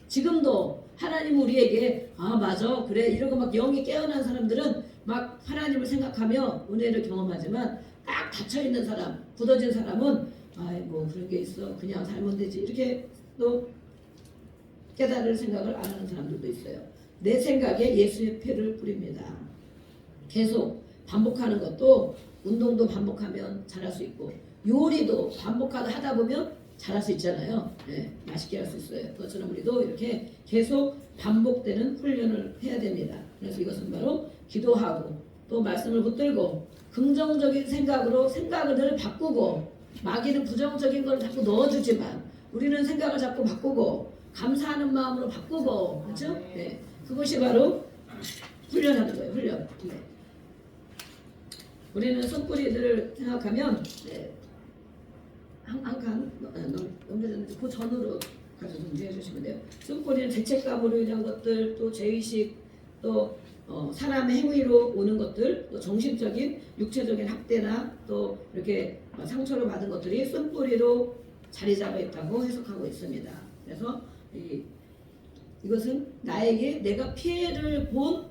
지금도 하나님 우리에게 맞아 그래 이러고 막 영이 깨어난 사람들은 막 하나님을 생각하며 은혜를 경험하지만 딱 닫혀있는 사람, 굳어진 사람은 뭐 그런 게 있어 그냥 살면 되지 이렇게 또 깨달을 생각을 안 하는 사람들도 있어요. 내 생각에 예수의 피를 뿌립니다. 계속 반복하는 것도 운동도 반복하면 잘할 수 있고 요리도 반복하다 보면 잘할 수 있잖아요. 네, 맛있게 할 수 있어요. 그것처럼 우리도 이렇게 계속 반복되는 훈련을 해야 됩니다. 그래서 이것은 바로 기도하고 또 말씀을 붙들고 긍정적인 생각으로 생각을 늘 바꾸고 마귀는 부정적인 걸 자꾸 넣어주지만 우리는 생각을 자꾸 바꾸고 감사하는 마음으로 바꾸고 그렇죠? 네, 그것이 바로 훈련하는 거예요. 훈련. 네. 우리는 쓴뿌리들을 생각하면 한칸 넘겨졌는데 그 전으로 가서 정리해 주시면 돼요. 쓴뿌리는 죄책감으로 인한 것들, 또 죄의식, 또 사람의 행위로 오는 것들, 또 정신적인, 육체적인 학대나 또 이렇게 상처를 받은 것들이 쓴뿌리로 자리 잡아 있다고 해석하고 있습니다. 그래서 이것은 나에게 내가 피해를 본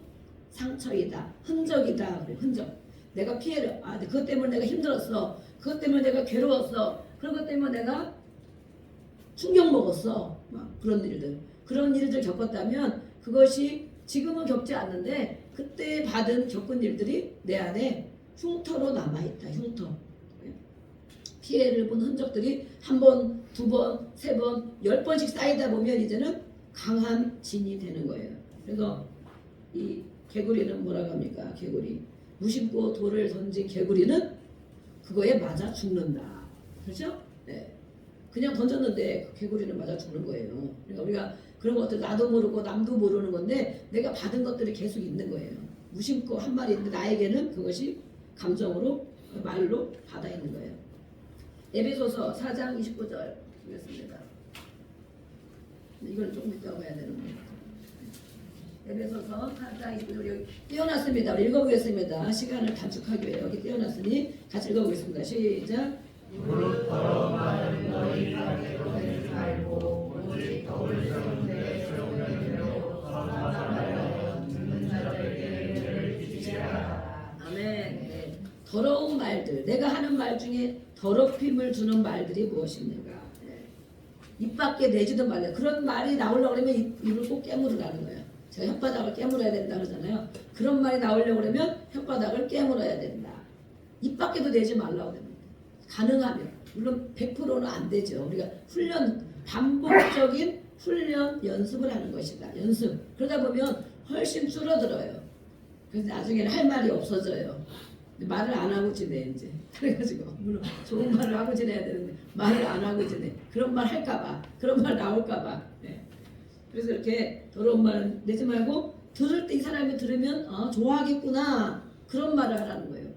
상처이다, 흔적이다. 그래, 흔적. 내가 피해를, 그것 때문에 내가 힘들었어. 그것 때문에 내가 괴로웠어. 그런 것 때문에 내가 충격 먹었어. 막 그런 일들. 그런 일들 겪었다면 그것이 지금은 겪지 않는데 그때 겪은 일들이 내 안에 흉터로 남아있다. 흉터. 피해를 본 흔적들이 한 번, 두 번, 세 번, 10번씩 쌓이다 보면 이제는 강한 진이 되는 거예요. 그래서 이 개구리는 뭐라고 합니까? 개구리. 무심코 돌을 던진 개구리는 그거에 맞아 죽는다. 그렇죠? 네. 그냥 던졌는데 개구리는 맞아 죽는 거예요. 그러니까 우리가 그런 것들 나도 모르고 남도 모르는 건데 내가 받은 것들이 계속 있는 거예요. 무심코 한 말이 있는데 나에게는 그것이 감정으로 말로 받아 있는 거예요. 에베소서 4장 29절 보겠습니다. 이건 조금 이따가 봐야 되는 거예요. 에베소서 4장 29절 여기 띄워놨습니다. 우리 읽어보겠습니다. 시간을 단축하기 위해 여기 띄워놨으니 같이 읽어보겠습니다. 시작. 무릇 더러움하는 너희가 계획하지 말고 오직 더울 성대 성령으로 선함하여 듣는 자들에게 은혜를 비치라. 아멘. 네. 더러운 말들, 내가 하는 말 중에 더럽힘을 주는 말들이 무엇입니까? 네. 입 밖에 내지도 말아요. 그런 말이 나오려고 그러면 입을 꼭 깨물으라는 거예요. 제가 혓바닥을 깨물어야 된다 그러잖아요. 그런 말이 나오려고 그러면 혓바닥을 깨물어야 된다. 입 밖에도 내지 말라고 합니다. 가능하면. 물론 100%는 안 되죠. 우리가 반복적인 훈련, 연습을 하는 것이다. 연습. 그러다 보면 훨씬 줄어들어요. 그래서 나중에는 할 말이 없어져요. 말을 안 하고 지내 이제. 그래가지고 물론 좋은 말을 하고 지내야 되는데 말을 안 하고 지내. 그런 말 할까봐, 그런 말 나올까봐. 네. 그래서 이렇게 더러운 말 내지 말고 들을 때 이 사람이 들으면 좋아하겠구나 그런 말을 하라는 거예요.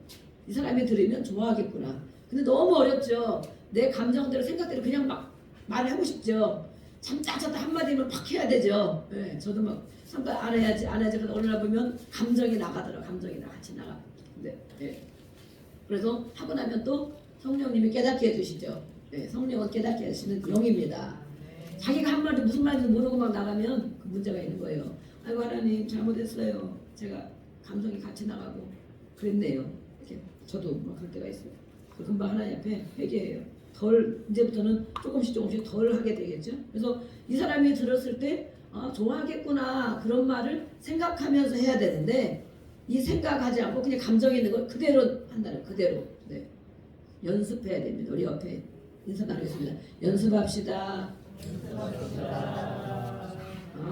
이 사람이 들으면 좋아하겠구나. 근데 너무 어렵죠. 내 감정대로 생각대로 그냥 막 말을 하고 싶죠. 잠깐 한마디면 팍 해야 되죠. 네, 저도 막 잠깐 안 해야지. 그래서 어느 날 보면 감정이 나가더라. 감정이 같이 나가. 네. 그래서 하고 나면 또 성령님이 깨닫게 해주시죠. 네, 성령은 깨닫게 하시는 영입니다. 자기가 한 말도 무슨 말인지 모르고 막 나가면 그 문제가 있는 거예요. 아이고 하나님 잘못했어요. 제가 감정이 같이 나가고 그랬네요. 이렇게 저도 막 그럴 때가 있어요. 금방 하나님 앞에 회개해요. 이제부터는 조금씩 덜 하게 되겠죠. 그래서 이 사람이 들었을 때 좋아하겠구나 그런 말을 생각하면서 해야 되는데 이 생각하지 않고 그냥 감정이 있는 걸 그대로 한다는 그대로. 네. 연습해야 됩니다. 우리 옆에 인사 나누겠습니다. 연습합시다.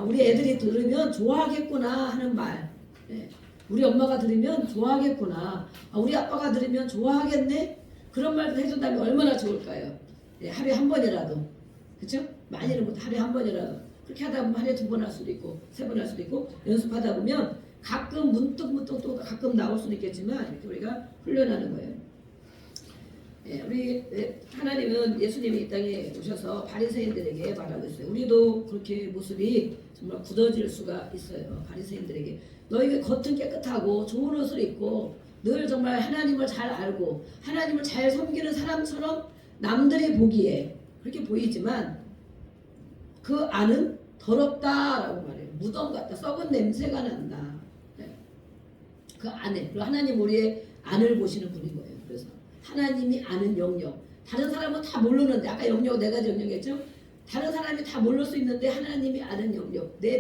우리 애들이 들으면 좋아하겠구나 하는 말. 네. 우리 엄마가 들으면 좋아하겠구나. 우리 아빠가 들으면 좋아하겠네. 그런 말도 해준다면 얼마나 좋을까요? 네, 하루에 한 번이라도. 그렇죠? 많이는 못 하루에 한 번이라도. 그렇게 하다 보면 하루에 2번 할 수도 있고 3번 할 수도 있고 연습하다 보면 가끔 문득 또 가끔 나올 수도 있겠지만 이렇게 우리가 훈련하는 거예요. 예, 우리 하나님은 예수님이 이 땅에 오셔서 바리새인들에게 말하고 있어요. 우리도 그렇게 모습이 정말 굳어질 수가 있어요. 바리새인들에게 너희가 겉은 깨끗하고 좋은 옷을 입고 늘 정말 하나님을 잘 알고 하나님을 잘 섬기는 사람처럼 남들이 보기에 그렇게 보이지만 그 안은 더럽다라고 말해요. 무덤 같다. 썩은 냄새가 난다. 네. 그 안에 그리고 하나님 우리의 안을 보시는 분인 거예요. 그래서 하나님이 아는 영역. 다른 사람은 다 모르는데 아까 영역 4가지 영역이었죠. 다른 사람이 다 모를 수 있는데 하나님이 아는 영역. 내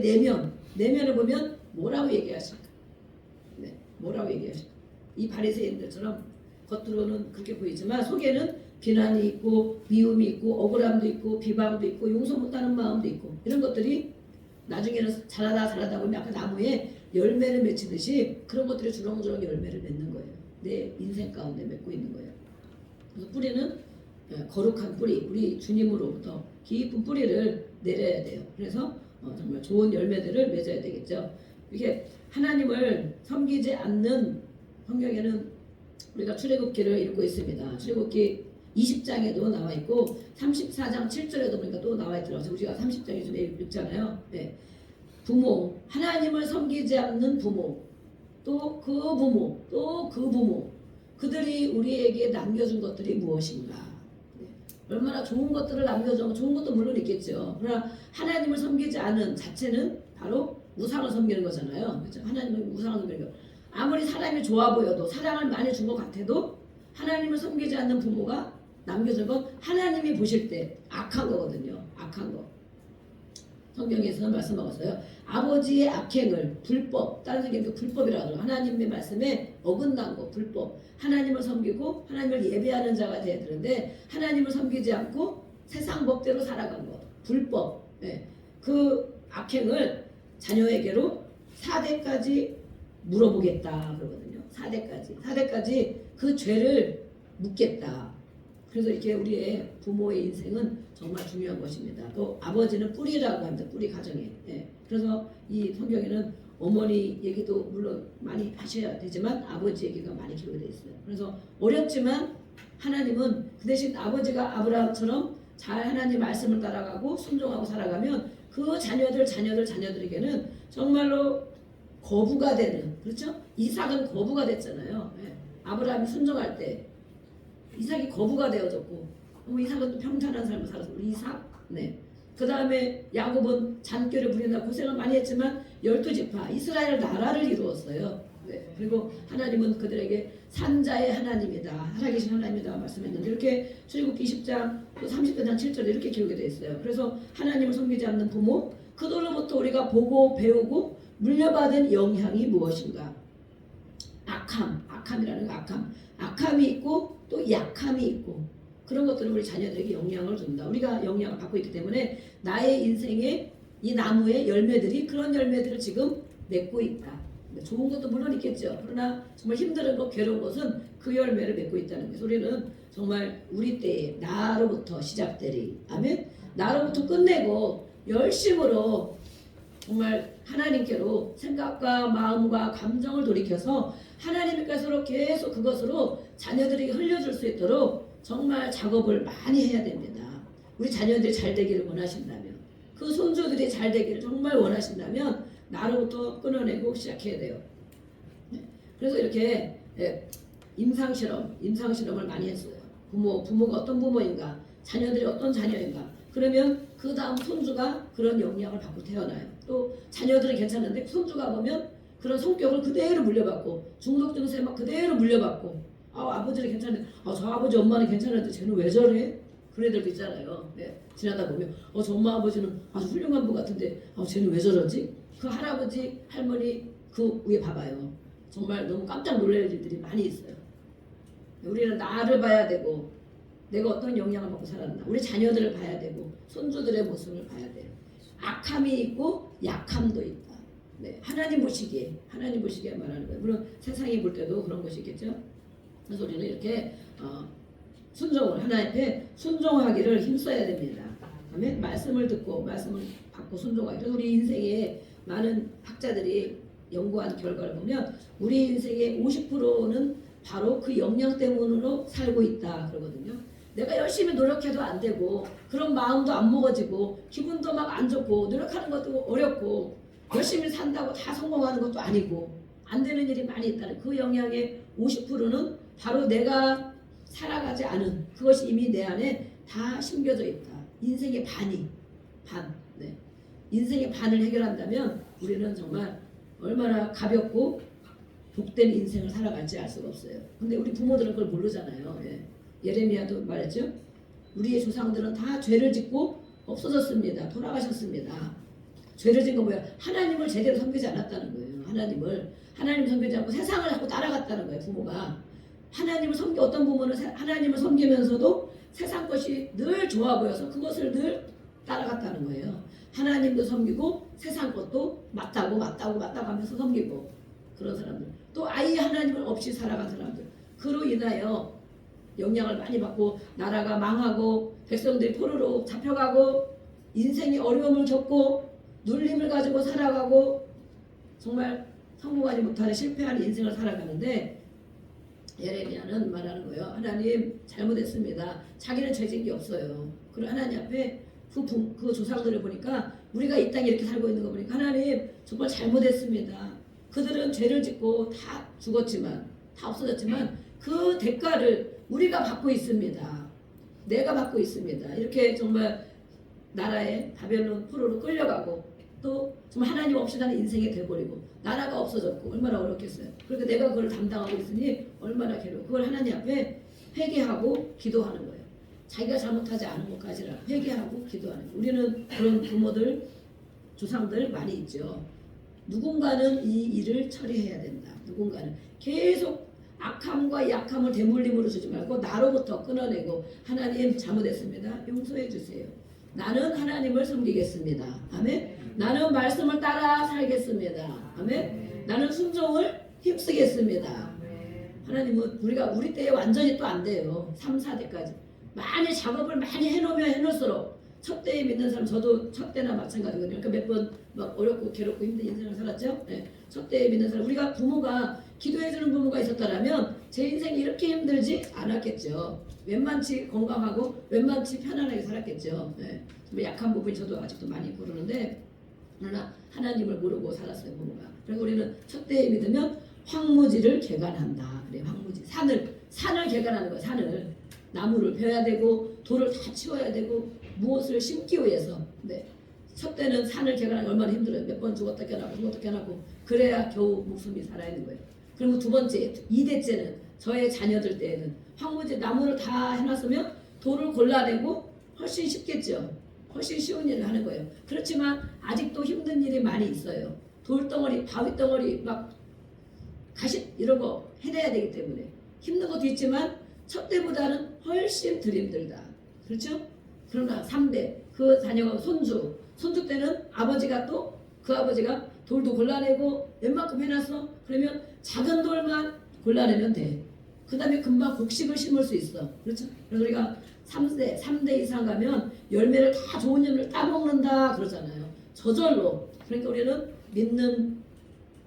내면을 보면 뭐라고 얘기하실까? 네, 뭐라고 얘기하실까? 이 바리새인들처럼 겉으로는 그렇게 보이지만 속에는 비난이 있고 미움이 있고 억울함도 있고 비방도 있고 용서 못하는 마음도 있고 이런 것들이 나중에는 자라다 보면 아까 나무에 열매를 맺히듯이 그런 것들이 주렁주렁 열매를 맺는 거예요. 내 인생 가운데 맺고 있는 거예요. 그래서 뿌리는 거룩한 뿌리, 우리 주님으로부터 깊은 뿌리를 내려야 돼요. 그래서 정말 좋은 열매들을 맺어야 되겠죠. 이렇게 하나님을 섬기지 않는 성경에는 우리가 출애굽기를 읽고 있습니다. 출애굽기 20장에도 나와 있고 34장 7절에도 보니까 또 나와 있더라고요. 우리가 30장에 좀 읽잖아요. 네. 부모, 하나님을 섬기지 않는 부모, 또 그 부모, 또 그 부모, 그들이 우리에게 남겨준 것들이 무엇인가? 네. 얼마나 좋은 것들을 남겨주면 좋은 것도 물론 있겠죠. 그러나 하나님을 섬기지 않은 자체는 바로 우상을 섬기는 거잖아요. 그렇죠? 하나님을 우상을 섬기는 거. 아무리 사람이 좋아 보여도 사랑을 많이 준 것 같아도 하나님을 섬기지 않는 부모가 남겨준 건 하나님이 보실 때 악한 거거든요. 악한 거. 성경에서는 말씀하고있어요. 아버지의 악행을 불법, 다른 성경도 불법이라고 하죠. 하나님의 말씀에 어긋난 거, 불법. 하나님을 섬기고 하나님을 예배하는 자가 되어야 되는데 하나님을 섬기지 않고 세상 법대로 살아간 거, 불법. 네. 그 악행을 자녀에게로 4대까지 물어보겠다 그러거든요. 4대까지 그 죄를 묻겠다. 그래서 이렇게 우리의 부모의 인생은 정말 중요한 것입니다. 또 아버지는 뿌리라고 합니다. 뿌리 가정에. 예. 그래서 이 성경에는 어머니 얘기도 물론 많이 하셔야 되지만 아버지 얘기가 많이 기록되어 있어요. 그래서 어렵지만 하나님은 그 대신 아버지가 아브라함처럼 잘 하나님 말씀을 따라가고 순종하고 살아가면 그 자녀들에게는 정말로 거부가 되는, 그렇죠? 이삭은 거부가 됐잖아요. 예. 아브라함이 순종할 때 이삭이 거부가 되어졌고, 이삭은 또 평탄한 삶을 살았어. 우리 이삭. 네. 그 다음에 야곱은 잔꾀를 부린다 고생을 많이 했지만 12지파 이스라엘 나라를 이루었어요. 네. 그리고 하나님은 그들에게 산자의 하나님이다, 살아계신 하나님이다 말씀했는데 이렇게 출애굽기 20장 또 30장 7절에 이렇게 기록이 되어 있어요. 그래서 하나님을 섬기지 않는 부모, 그들로부터 우리가 보고 배우고 물려받은 영향이 무엇인가? 악함이라는 거, 악함이 있고 또 약함이 있고 그런 것들은 우리 자녀들에게 영향을 준다. 우리가 영향을 받고 있기 때문에 나의 인생에 이 나무의 열매들이 그런 열매들을 지금 맺고 있다. 좋은 것도 물론 있겠죠. 그러나 정말 힘든 것, 괴로운 것은 그 열매를 맺고 있다는 거예요. 우리는 정말 우리 때에 나로부터 시작되리. 아멘. 나로부터 끝내고 열심으로 정말 하나님께로 생각과 마음과 감정을 돌이켜서 하나님께서로 계속 그것으로 자녀들에게 흘려줄 수 있도록 정말 작업을 많이 해야 됩니다. 우리 자녀들이 잘 되기를 원하신다면, 그 손주들이 잘 되기를 정말 원하신다면 나로부터 끊어내고 시작해야 돼요. 그래서 이렇게 임상실험을 많이 했어요. 부모가 어떤 부모인가, 자녀들이 어떤 자녀인가. 그러면 그 다음 손주가 그런 영향을 받고 태어나요. 또 자녀들은 괜찮은데 손주가 보면 그런 성격을 그대로 물려받고 중독 증세 막 그대로 물려받고, 아버지는 괜찮은데 저 아버지 엄마는 괜찮은데 쟤는 왜 저래? 그런 애들도 있잖아요. 네. 지나다 보면 저 엄마 아버지는 아주 훌륭한 분 같은데 쟤는 왜 저러지? 그 할아버지 할머니 그 위에 봐봐요. 정말 너무 깜짝 놀랄 일들이 많이 있어요. 우리는 나를 봐야 되고 내가 어떤 영향을 받고 살았나, 우리 자녀들을 봐야 되고 손주들의 모습을 봐야 돼요. 악함이 있고 약함도 있다. 네, 하나님 보시기에 말하는 거예요. 물론 세상이 볼 때도 그런 것이 있겠죠. 그래서 우리는 이렇게 순종을, 하나님 앞에 순종하기를 힘써야 됩니다. 아멘. 말씀을 듣고 말씀을 받고 순종하기. 그래서 우리 인생에 많은 학자들이 연구한 결과를 보면 우리 인생의 50%는 바로 그 영향 때문으로 살고 있다 그러거든요. 내가 열심히 노력해도 안 되고 그런 마음도 안 먹어지고 기분도 막 안 좋고 노력하는 것도 어렵고 열심히 산다고 다 성공하는 것도 아니고 안 되는 일이 많이 있다는 그 영향의 50%는 바로 내가 살아가지 않은 그것이 이미 내 안에 다 심겨져 있다. 인생의 반. 네. 인생의 반을 해결한다면 우리는 정말 얼마나 가볍고 복된 인생을 살아갈지 알 수가 없어요. 근데 우리 부모들은 그걸 모르잖아요. 예. 예레미야도 말했죠. 우리의 조상들은 다 죄를 짓고 없어졌습니다. 돌아가셨습니다. 죄를 짓는 건 뭐야? 하나님을 제대로 섬기지 않았다는 거예요. 하나님을 섬기지 않고 세상을 자꾸 따라갔다는 거예요. 부모가 하나님을 어떤 부모는 하나님을 섬기면서도 세상 것이 늘 좋아 보여서 그것을 늘 따라갔다는 거예요. 하나님도 섬기고 세상 것도 맞다고 하면서 섬기고 그런 사람들. 또 아예 하나님을 없이 살아간 사람들. 그로 인하여 영향을 많이 받고 나라가 망하고 백성들이 포로로 잡혀가고 인생이 어려움을 겪고 눌림을 가지고 살아가고 정말 성공하지 못하는 실패하는 인생을 살아가는데 예레미야는 말하는 거예요. 하나님 잘못했습니다. 자기는 죄진 게 없어요. 그리고 하나님 앞에 그 조상들을 보니까 우리가 이 땅에 이렇게 살고 있는 거 보니까 하나님 정말 잘못했습니다. 그들은 죄를 짓고 다 죽었지만 다 없어졌지만 그 대가를 우리가 받고 있습니다. 내가 받고 있습니다. 이렇게 정말 나라의 바벨론 포로로 끌려가고 또 정말 하나님 없이 사는 인생이 돼버리고 나라가 없어졌고 얼마나 어렵겠어요. 그러니까 내가 그걸 담당하고 있으니 얼마나 괴로워. 그걸 하나님 앞에 회개하고 기도하는 거예요. 자기가 잘못하지 않은 것까지라 회개하고 기도하는 거예요. 우리는 그런 부모들 조상들 많이 있죠. 누군가는 이 일을 처리해야 된다. 누군가는 계속 악함과 약함을 대물림으로 주지 말고 나로부터 끊어내고 하나님 잘못했습니다. 용서해 주세요. 나는 하나님을 섬기겠습니다. 아멘. 나는 말씀을 따라 살겠습니다. 아멘. 나는 순종을 힘쓰겠습니다. 하나님은 우리 때에 완전히 또 안 돼요. 3, 4대까지. 많이 작업을 많이 해놓으면 해놓을수록 첫 때에 믿는 사람, 저도 첫 때나 마찬가지거든요. 그러니까 몇 번 막 어렵고 괴롭고 힘든 인생을 살았죠. 네. 첫 때에 믿는 사람, 우리가 부모가 기도해주는 부모가 있었다면 제 인생이 이렇게 힘들지 않았겠죠. 웬만치 건강하고 웬만치 편안하게 살았겠죠. 네. 좀 약한 부분이 저도 아직도 많이 있고 그러는데 그러나 하나님을 모르고 살았어요, 부모가. 그래서 우리는 첫 때에 믿으면 황무지를 개간한다. 그래, 황무지. 산을 개간하는 거야, 산을. 나무를 베어야 되고 돌을 다 치워야 되고 무엇을 심기 위해서. 네. 첫 때는 산을 개간하기 얼마나 힘들어요. 몇 번 죽었다 깨나고 그래야 겨우 목숨이 살아있는 거예요. 그리고 두 번째, 2대째는 저의 자녀들 때에는 황무지 나무를 다 해놨으면 돌을 골라내고 훨씬 쉽겠죠. 훨씬 쉬운 일을 하는 거예요. 그렇지만 아직도 힘든 일이 많이 있어요. 돌덩어리, 바위덩어리, 막 가시 이런 거 해내야 되기 때문에 힘든 것도 있지만 첫 때보다는 훨씬 덜 힘들다. 그렇죠? 그러나 3대, 그 자녀가 손주 때는 아버지가 또 그 아버지가 돌도 골라내고 웬만큼 해놨어. 그러면 작은 돌만 골라내면 돼. 그 다음에 금방 곡식을 심을 수 있어. 그렇죠? 그래서 우리가 3대 이상 가면 열매를 다 좋은 열매를 따먹는다 그러잖아요. 저절로. 그러니까 우리는 믿는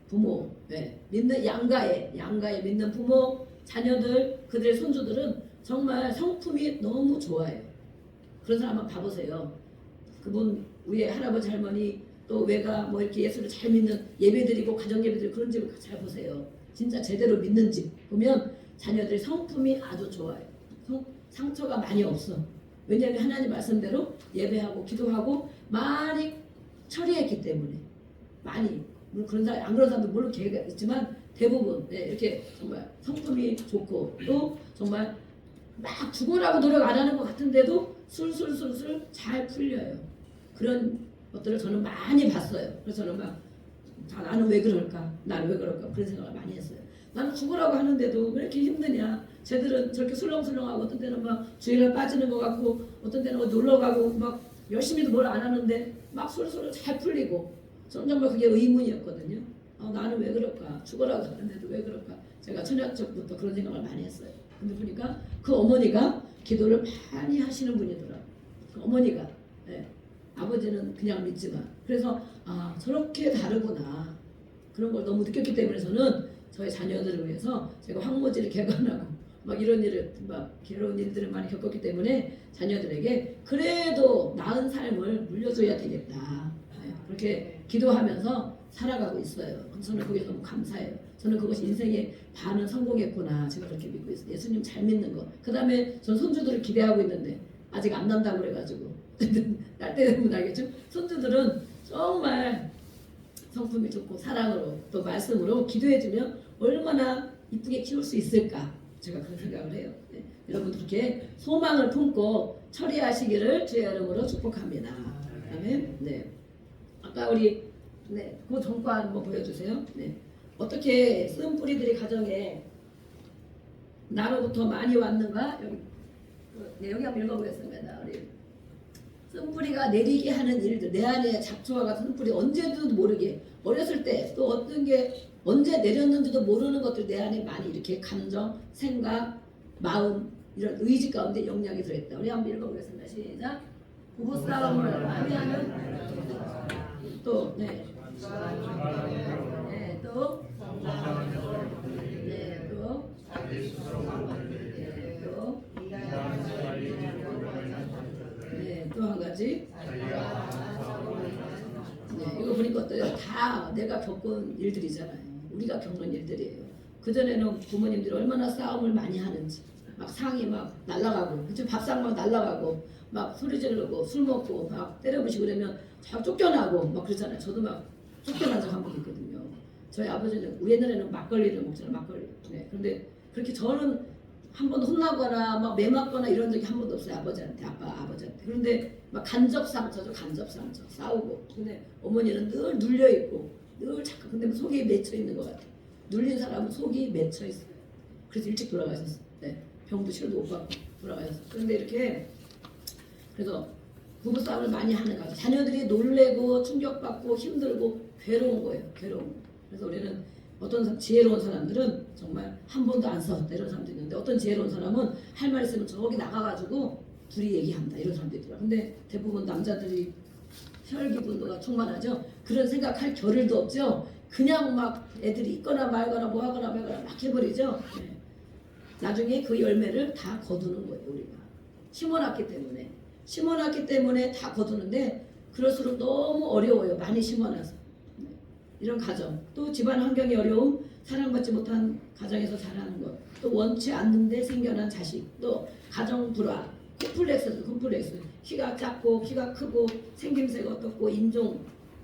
부모, 네. 믿는 양가에 믿는 부모, 자녀들, 그들의 손주들은 정말 성품이 너무 좋아요. 그런 사람 한번 봐보세요. 그분 위에 할아버지 할머니 또 외가 뭐 이렇게 예수를 잘 믿는 예배드리고 가정 예배드리고 그런 집을 잘 보세요. 진짜 제대로 믿는 집 보면 자녀들의 성품이 아주 좋아요. 상처가 많이 없어. 왜냐하면 하나님 말씀대로 예배하고 기도하고 많이 처리했기 때문에. 많이. 물론 그런 사람 안 그런 사람도 물론 계획이 있지만 대부분 네, 이렇게 정말 성품이 좋고 또 정말 막 죽으라고 노력 안 하는 것 같은데도 술술술술 잘 풀려요. 그런 것들을 저는 많이 봤어요. 그래서 저는 막 나는 왜 그럴까? 나는 왜 그럴까? 그런 생각을 많이 했어요. 나는 죽으라고 하는데도 왜 이렇게 힘드냐? 쟤들은 저렇게 술렁술렁하고 어떤 때는 막 주일날 빠지는 것 같고 어떤 때는 놀러 가고 막 열심히도 뭘 안 하는데 막 술술 잘 풀리고 저는 정말 그게 의문이었거든요. 나는 왜 그럴까? 죽으라고 하는데도 왜 그럴까? 제가 처녀적부터 그런 생각을 많이 했어요. 근데 보니까 그 어머니가 기도를 많이 하시는 분이더라고요. 그 어머니가 네. 아버지는 그냥 믿지만 그래서 저렇게 다르구나 그런 걸 너무 느꼈기 때문에 저는 저희 자녀들을 위해서 제가 황무지를 개간하고 막 이런 일을 막 괴로운 일들을 많이 겪었기 때문에 자녀들에게 그래도 나은 삶을 물려줘야 되겠다 네, 그렇게 기도하면서 살아가고 있어요. 저는 그게 너무 감사해요. 저는 그것이 인생의 반은 성공했구나 제가 그렇게 믿고 있어요. 예수님 잘 믿는 거. 그 다음에 전 손주들을 기대하고 있는데 아직 안 난다고 그래가지고 날 때 되면 알겠죠? 손주들은 정말 성품이 좋고 사랑으로 또 말씀으로 기도해주면 얼마나 이쁘게 키울 수 있을까 제가 그런 생각을 해요. 네. 여러분 그렇게 소망을 품고 처리하시기를 주의 이름으로 축복합니다. 아멘. 네. 아까 우리 그 전과 한번 보여주세요. 네. 어떻게 쓴 뿌리들이 가정에 나로부터 많이 왔는가 여기 한번 읽어보겠습니다. 우리 쓴뿌리가 내리게 하는 일들, 내 안에 잡초와 같은 쓴뿌리 언제도 모르게 어렸을 때 또 어떤 게 언제 내렸는지도 모르는 것들 내 안에 많이 이렇게 감정, 생각, 마음 이런 의지 가운데 영향이 들어있다. 우리 한번 읽어보겠습니다. 시작. 부부싸움을 많이 하는 또 또 것들 다 내가 겪은 일들이잖아요. 우리가 겪는 일들이에요. 그전에는 부모님들이 얼마나 싸움을 많이 하는지 막 상이 막 날아가고 그치? 밥상 막 날아가고 막 소리 지르고 술 먹고 막 때려부시고 그러면 막 쫓겨나고 막 그러잖아요. 저도 막 쫓겨난 적 한 번 있거든요. 저희 아버지는 옛날에는 막걸리를 먹잖아요. 막걸리. 네. 그런데 그렇게 저는 한 번도 혼나거나 막 매맞거나 이런 적이 한 번도 없어요. 아버지한테 아버지한테. 그런데 막 간접 상처죠. 간접 상처 싸우고. 근데 어머니는 늘 눌려 있고 늘 자꾸 근데 속이 맺혀 있는 것 같아요. 눌린 사람은 속이 맺혀 있어요. 그래서 일찍 돌아가셨어요. 네. 병도 치료도 못 받고 돌아가셨어요. 그런데 이렇게 그래서 부부싸움을 많이 하는 거예요. 자녀들이 놀래고 충격받고 힘들고 괴로운 거예요. 괴로운 거. 그래서 우리는 어떤 지혜로운 사람들은 정말 한 번도 안 싸웠다 이런 사람도 있는데 어떤 지혜로운 사람은 할 말 있으면 저기 나가가지고 둘이 얘기한다 이런 사람도 있더라고요. 근데 대부분 남자들이 혈기 분노가 충만하죠. 그런 생각할 겨를도 없죠. 그냥 막 애들이 있거나 말거나 뭐 하거나 말거나 막 해버리죠. 네. 나중에 그 열매를 다 거두는 거예요. 우리가 심어놨기 때문에 다 거두는데 그럴수록 너무 어려워요. 많이 심어놔서. 네. 이런 가정 또 집안 환경이 어려움 사랑받지 못한 가정에서 자라는 것 또 원치 않는데 생겨난 자식 또 가정 불화 콤플렉스 키가 작고 키가 크고 생김새가 어떻고 인종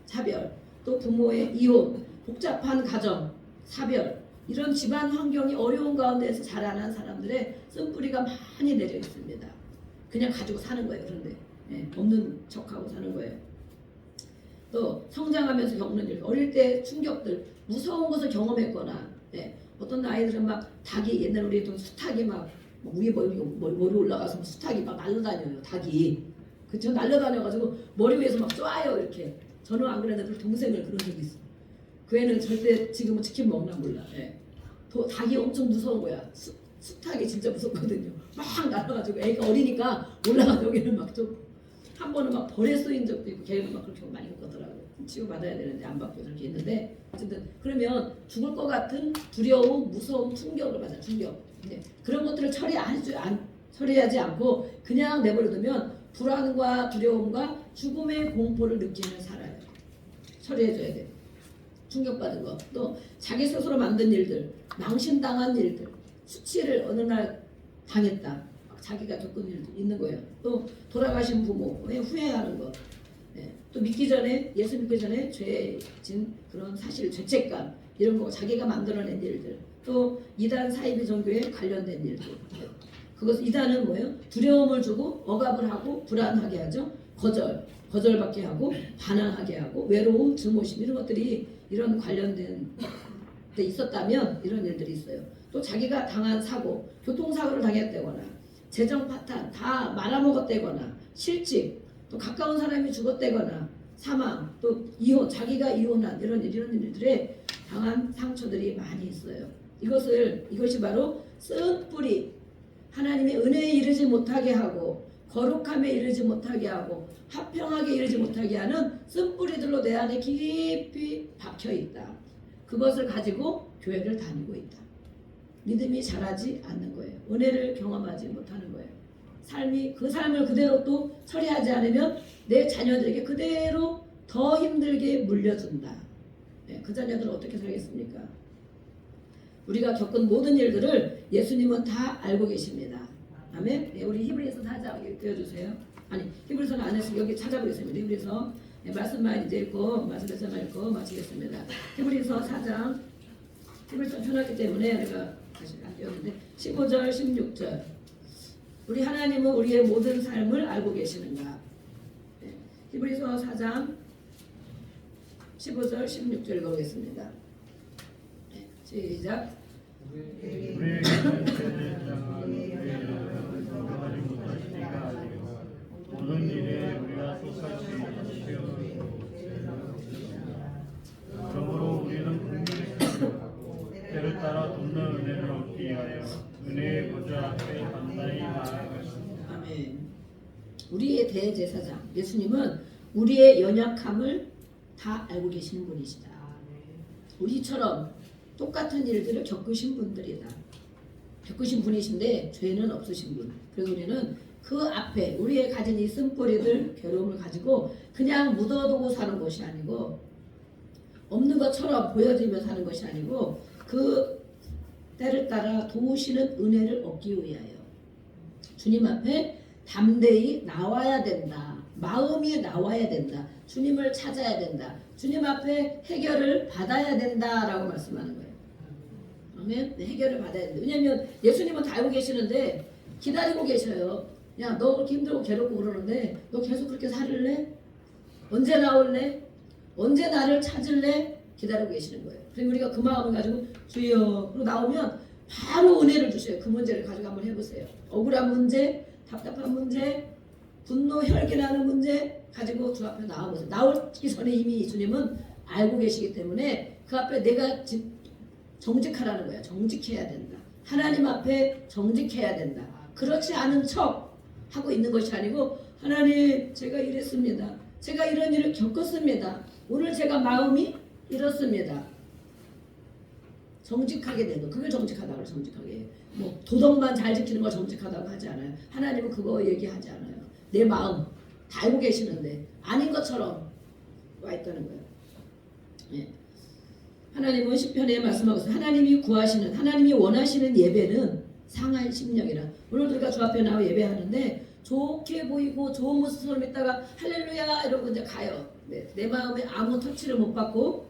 차별 또 부모의 이혼 복잡한 가정 사별 이런 집안 환경이 어려운 가운데에서 자라난 사람들의 쓴뿌리가 많이 내려 있습니다. 그냥 가지고 사는 거예요. 그런데 없는 척하고 사는 거예요. 또 성장하면서 겪는 일 어릴 때 충격들 무서운 것을 경험했거나 어떤 아이들은 막 닭이 옛날 우리도 수탉이 막 위에 머리 올라가서 수탉이 막 날아다녀요. 닭이 그쵸 날아다녀가지고 머리 위에서 막 쏴요 이렇게. 저는 안 그랬는데 동생을 그런 적이 있어. 그 애는 절대 지금은 치킨 먹나 몰라. 닭이 엄청 무서운 거야. 수탉이 진짜 무섭거든요. 막 날아가지고 애가 어리니까 올라가 여기는 막 좀 한 번은 막 벌에 쏘인 적도 있고 걔는 막 그렇게 많이 먹더라고요. 치료받아야 되는데 안 받고 저렇게 있는데 어쨌든 그러면 죽을 것 같은 두려움, 무서움, 충격을 받아 충격. 그런 것들을 처리하지 않고 그냥 내버려두면 불안과 두려움과 죽음의 공포를 느끼며 살아요. 처리해줘야 돼. 충격받은 거. 또 자기 스스로 만든 일들, 망신당한 일들, 수치를 어느 날 당했다. 자기가 겪은 일도 있는 거예요. 또 돌아가신 부모에 후회하는 것. 또 예수 믿기 전에 죄 진 그런 사실 죄책감 이런 거 자기가 만들어낸 일들. 또 이단 사이비 종교에 관련된 일들. 그것 이단은 뭐예요? 두려움을 주고 억압을 하고 불안하게 하죠. 거절받게 하고 반항하게 하고 외로움, 증오심 이런 것들이 이런 관련된 데 있었다면 이런 일들이 있어요. 또 자기가 당한 사고, 교통사고를 당했다거나 재정 파탄 다 말아먹었다거나 실직 또 가까운 사람이 죽었다거나 사망 또 이혼 자기가 이혼한 이런 일들에 당한 상처들이 많이 있어요. 이것이 바로 쓴 뿌리 하나님의 은혜에 이르지 못하게 하고 거룩함에 이르지 못하게 하고 화평하게 이르지 못하게 하는 쓴 뿌리들로 내 안에 깊이 박혀 있다. 그것을 가지고 교회를 다니고 있다. 믿음이 자라지 않는 거예요. 은혜를 경험하지 못하는 거예요. 그 삶을 그대로 또 처리하지 않으면 내 자녀들에게 그대로 더 힘들게 물려준다. 그 자녀들은 어떻게 살겠습니까? 우리가 겪은 모든 일들을 예수님은 다 알고 계십니다. 아멘. 우리 히브리서 4장 읽어주세요. 아니 히브리서는 안 했으면 여기 찾아보겠습니다. 히브리서 말씀만 이제 읽고 말씀에서만 읽고 마치겠습니다. 히브리서 4장 히브리서 편하기 때문에 내가 다시 안 띄웠는데 15절 16절 우리 하나님은 우리의 모든 삶을 알고 계시는가. 히브리서 4장 15절 16절 읽어보겠습니다. 시작. 모든 일에 우리가 똑같이 그러므로 우리는 긍휼히 때를 따라 돕는 은혜를 얻기 위하여 은혜의 보좌 앞에 간단히 나아가겠습니다. 아멘. 우리의 대제사장 예수님은 우리의 연약함을 다 알고 계시는 분이시다. 우리처럼 똑같은 일들을 겪으신 분들이다. 겪으신 분이신데 죄는 없으신 분. 그래서 우리는 그 앞에 우리의 가진 이 쓴뿌리들 괴로움을 가지고 그냥 묻어두고 사는 것이 아니고 없는 것처럼 보여지면서 하는 것이 아니고 그 때를 따라 도우시는 은혜를 얻기 위하여 주님 앞에 담대히 나와야 된다. 마음이 나와야 된다. 주님을 찾아야 된다. 주님 앞에 해결을 받아야 된다라고 말씀하는 거예요. 아멘. 네, 해결을 받아야 된다. 왜냐하면 예수님은 다 알고 계시는데 기다리고 계셔요. 야, 너 그렇게 힘들고 괴롭고 그러는데 너 계속 그렇게 살을래? 언제 나올래? 언제 나를 찾을래? 기다리고 계시는 거예요. 그리고 우리가 그 마음을 가지고 주여 그러고 나오면 바로 은혜를 주셔요. 그 문제를 가지고 한번 해보세요. 억울한 문제, 답답한 문제, 분노, 혈기나는 문제 가지고 주 앞에 나와보세요. 나오기 전에 이미 주님은 알고 계시기 때문에 그 앞에 내가 정직하라는 거야. 정직해야 된다. 하나님 앞에 정직해야 된다. 그렇지 않은 척 하고 있는 것이 아니고 하나님 제가 이랬습니다. 제가 이런 일을 겪었습니다. 오늘 제가 마음이 이렇습니다. 정직하게 되는 그게 정직하다고 정직하게 뭐 도덕만 잘 지키는 걸 정직하다고 하지 않아요. 하나님은 그거 얘기하지 않아요. 내 마음 다 알고 계시는데 아닌 것처럼 와 있다는 거예요. 예. 하나님은 시편에 말씀하고 있어요. 하나님이 구하시는 하나님이 원하시는 예배는 상한 심령이라. 오늘 우리가 주 앞에 나와 예배하는데 좋게 보이고 좋은 모습을 믿다가 할렐루야 이러고 이제 가요. 네. 내 마음에 아무 터치를 못 받고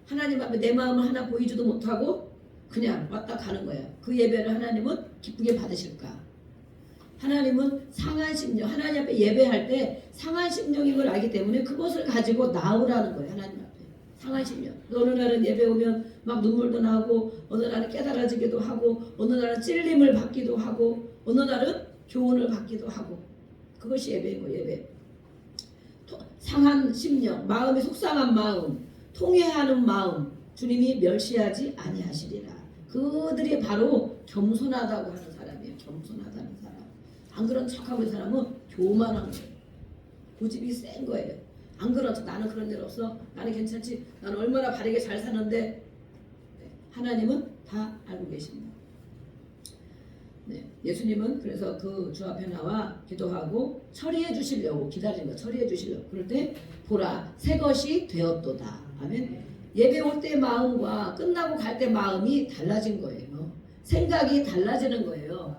하나님 앞에 내 마음을 하나 보이지도 못하고 그냥 왔다 가는 거예요. 그 예배를 하나님은 기쁘게 받으실까? 하나님은 상한 심령, 하나님 앞에 예배할 때 상한 심령인 걸 알기 때문에 그것을 가지고 나오라는 거예요. 하나님 앞에 상한 심령. 어느 날은 예배 오면 막 눈물도 나고 어느 날은 깨달아지기도 하고 어느 날은 찔림을 받기도 하고 어느 날은 교훈을 받기도 하고 그것이 예배인 거예요. 예배. 상한 심령, 마음이 속상한 마음, 통회하는 마음 주님이 멸시하지 아니하시리라. 그들이 바로 겸손하다고 하는 사람이에요. 겸손하다는 사람. 안 그런 척하고 있는 사람은 교만한 거예요. 고집이 센 거예요. 안 그런 척 나는 그런 일 없어. 나는 괜찮지. 나는 얼마나 바르게 잘 사는데 하나님은 다 알고 계십니다. 네, 예수님은 그래서 그 주 앞에 나와 기도하고 처리해 주시려고 기다리는 거 처리해 주시려고 그럴 때 보라 새 것이 되었도다. 아멘. 예배 올 때 마음과 끝나고 갈 때 마음이 달라진 거예요. 생각이 달라지는 거예요.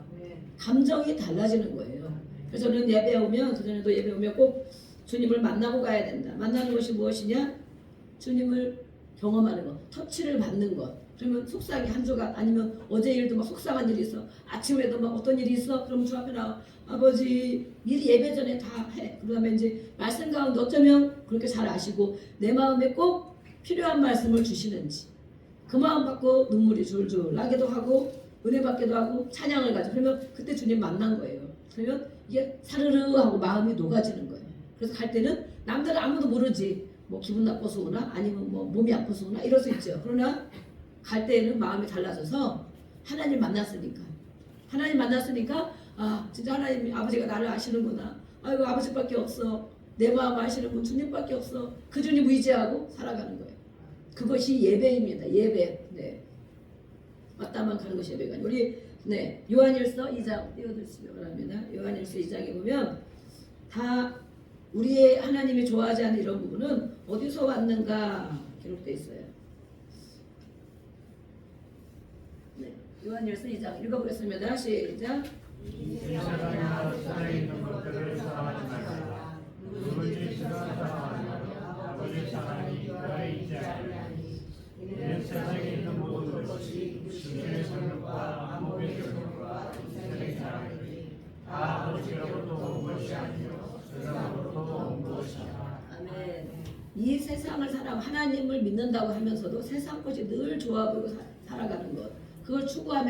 감정이 달라지는 거예요. 그래서 저는 예배 오면 그전에도 예배 오면 꼭 주님을 만나고 가야 된다. 만나는 것이 무엇이냐? 주님을 경험하는 것, 터치를 받는 것. 그러면 속상이 한 조각 아니면 어제 일도 막 속상한 일이 있어. 아침에도 막 어떤 일이 있어. 그러면 주 앞에 나와. 아버지 미리 예배 전에 다 해. 그다음에 이제 말씀 가운데 어쩌면 그렇게 잘 아시고 내 마음에 꼭 필요한 말씀을 주시는지 그 마음 받고 눈물이 줄줄 나기도 하고 은혜 받기도 하고 찬양을 가지고 그러면 그때 주님 만난 거예요. 그러면 이게 사르르 하고 마음이 녹아지는 거예요. 그래서 갈 때는 남들은 아무도 모르지. 뭐 기분 나빠서 오나 아니면 뭐 몸이 아파서 오나 이럴 수 있죠. 그러나 갈 때에는 마음이 달라져서 하나님 만났으니까 아 진짜 하나님 아버지가 나를 아시는구나. 아이고 아버지밖에 없어. 내 마음 아시는 분 주님밖에 없어. 그 주님 의지하고 살아가는 거예요. 그것이 예배입니다. 예배. 네. 왔다만 가는 것이 예배가 아니에요. 우리 네 요한일서 2장 띄워주시기 바랍니다. 요한일서 2장에 보면 다 우리의 하나님이 좋아하지 않는 이런 부분은 어디서 왔는가 기록되어 있어요. 네, 요한일서 2장 읽어보겠습니다. 시작. 이 세상이나 세상에 있는 것들을 사랑하지 말라. 누구든지 세상을 사랑하며 아버지 사랑이 그 안에 있지 아니하니 이는 세상에 있는 모든 것이 육신의 성욕과 안목의 성욕과 인생의 사랑이니 다 아버지로부터 온 것이 아니요 세상으로부터 온 것이다. 아멘. 이 세상을 사랑 하나님을 믿는다고 하면서도 세상 것이 늘 좋아 보이고 살아가는 것 그걸 추구하며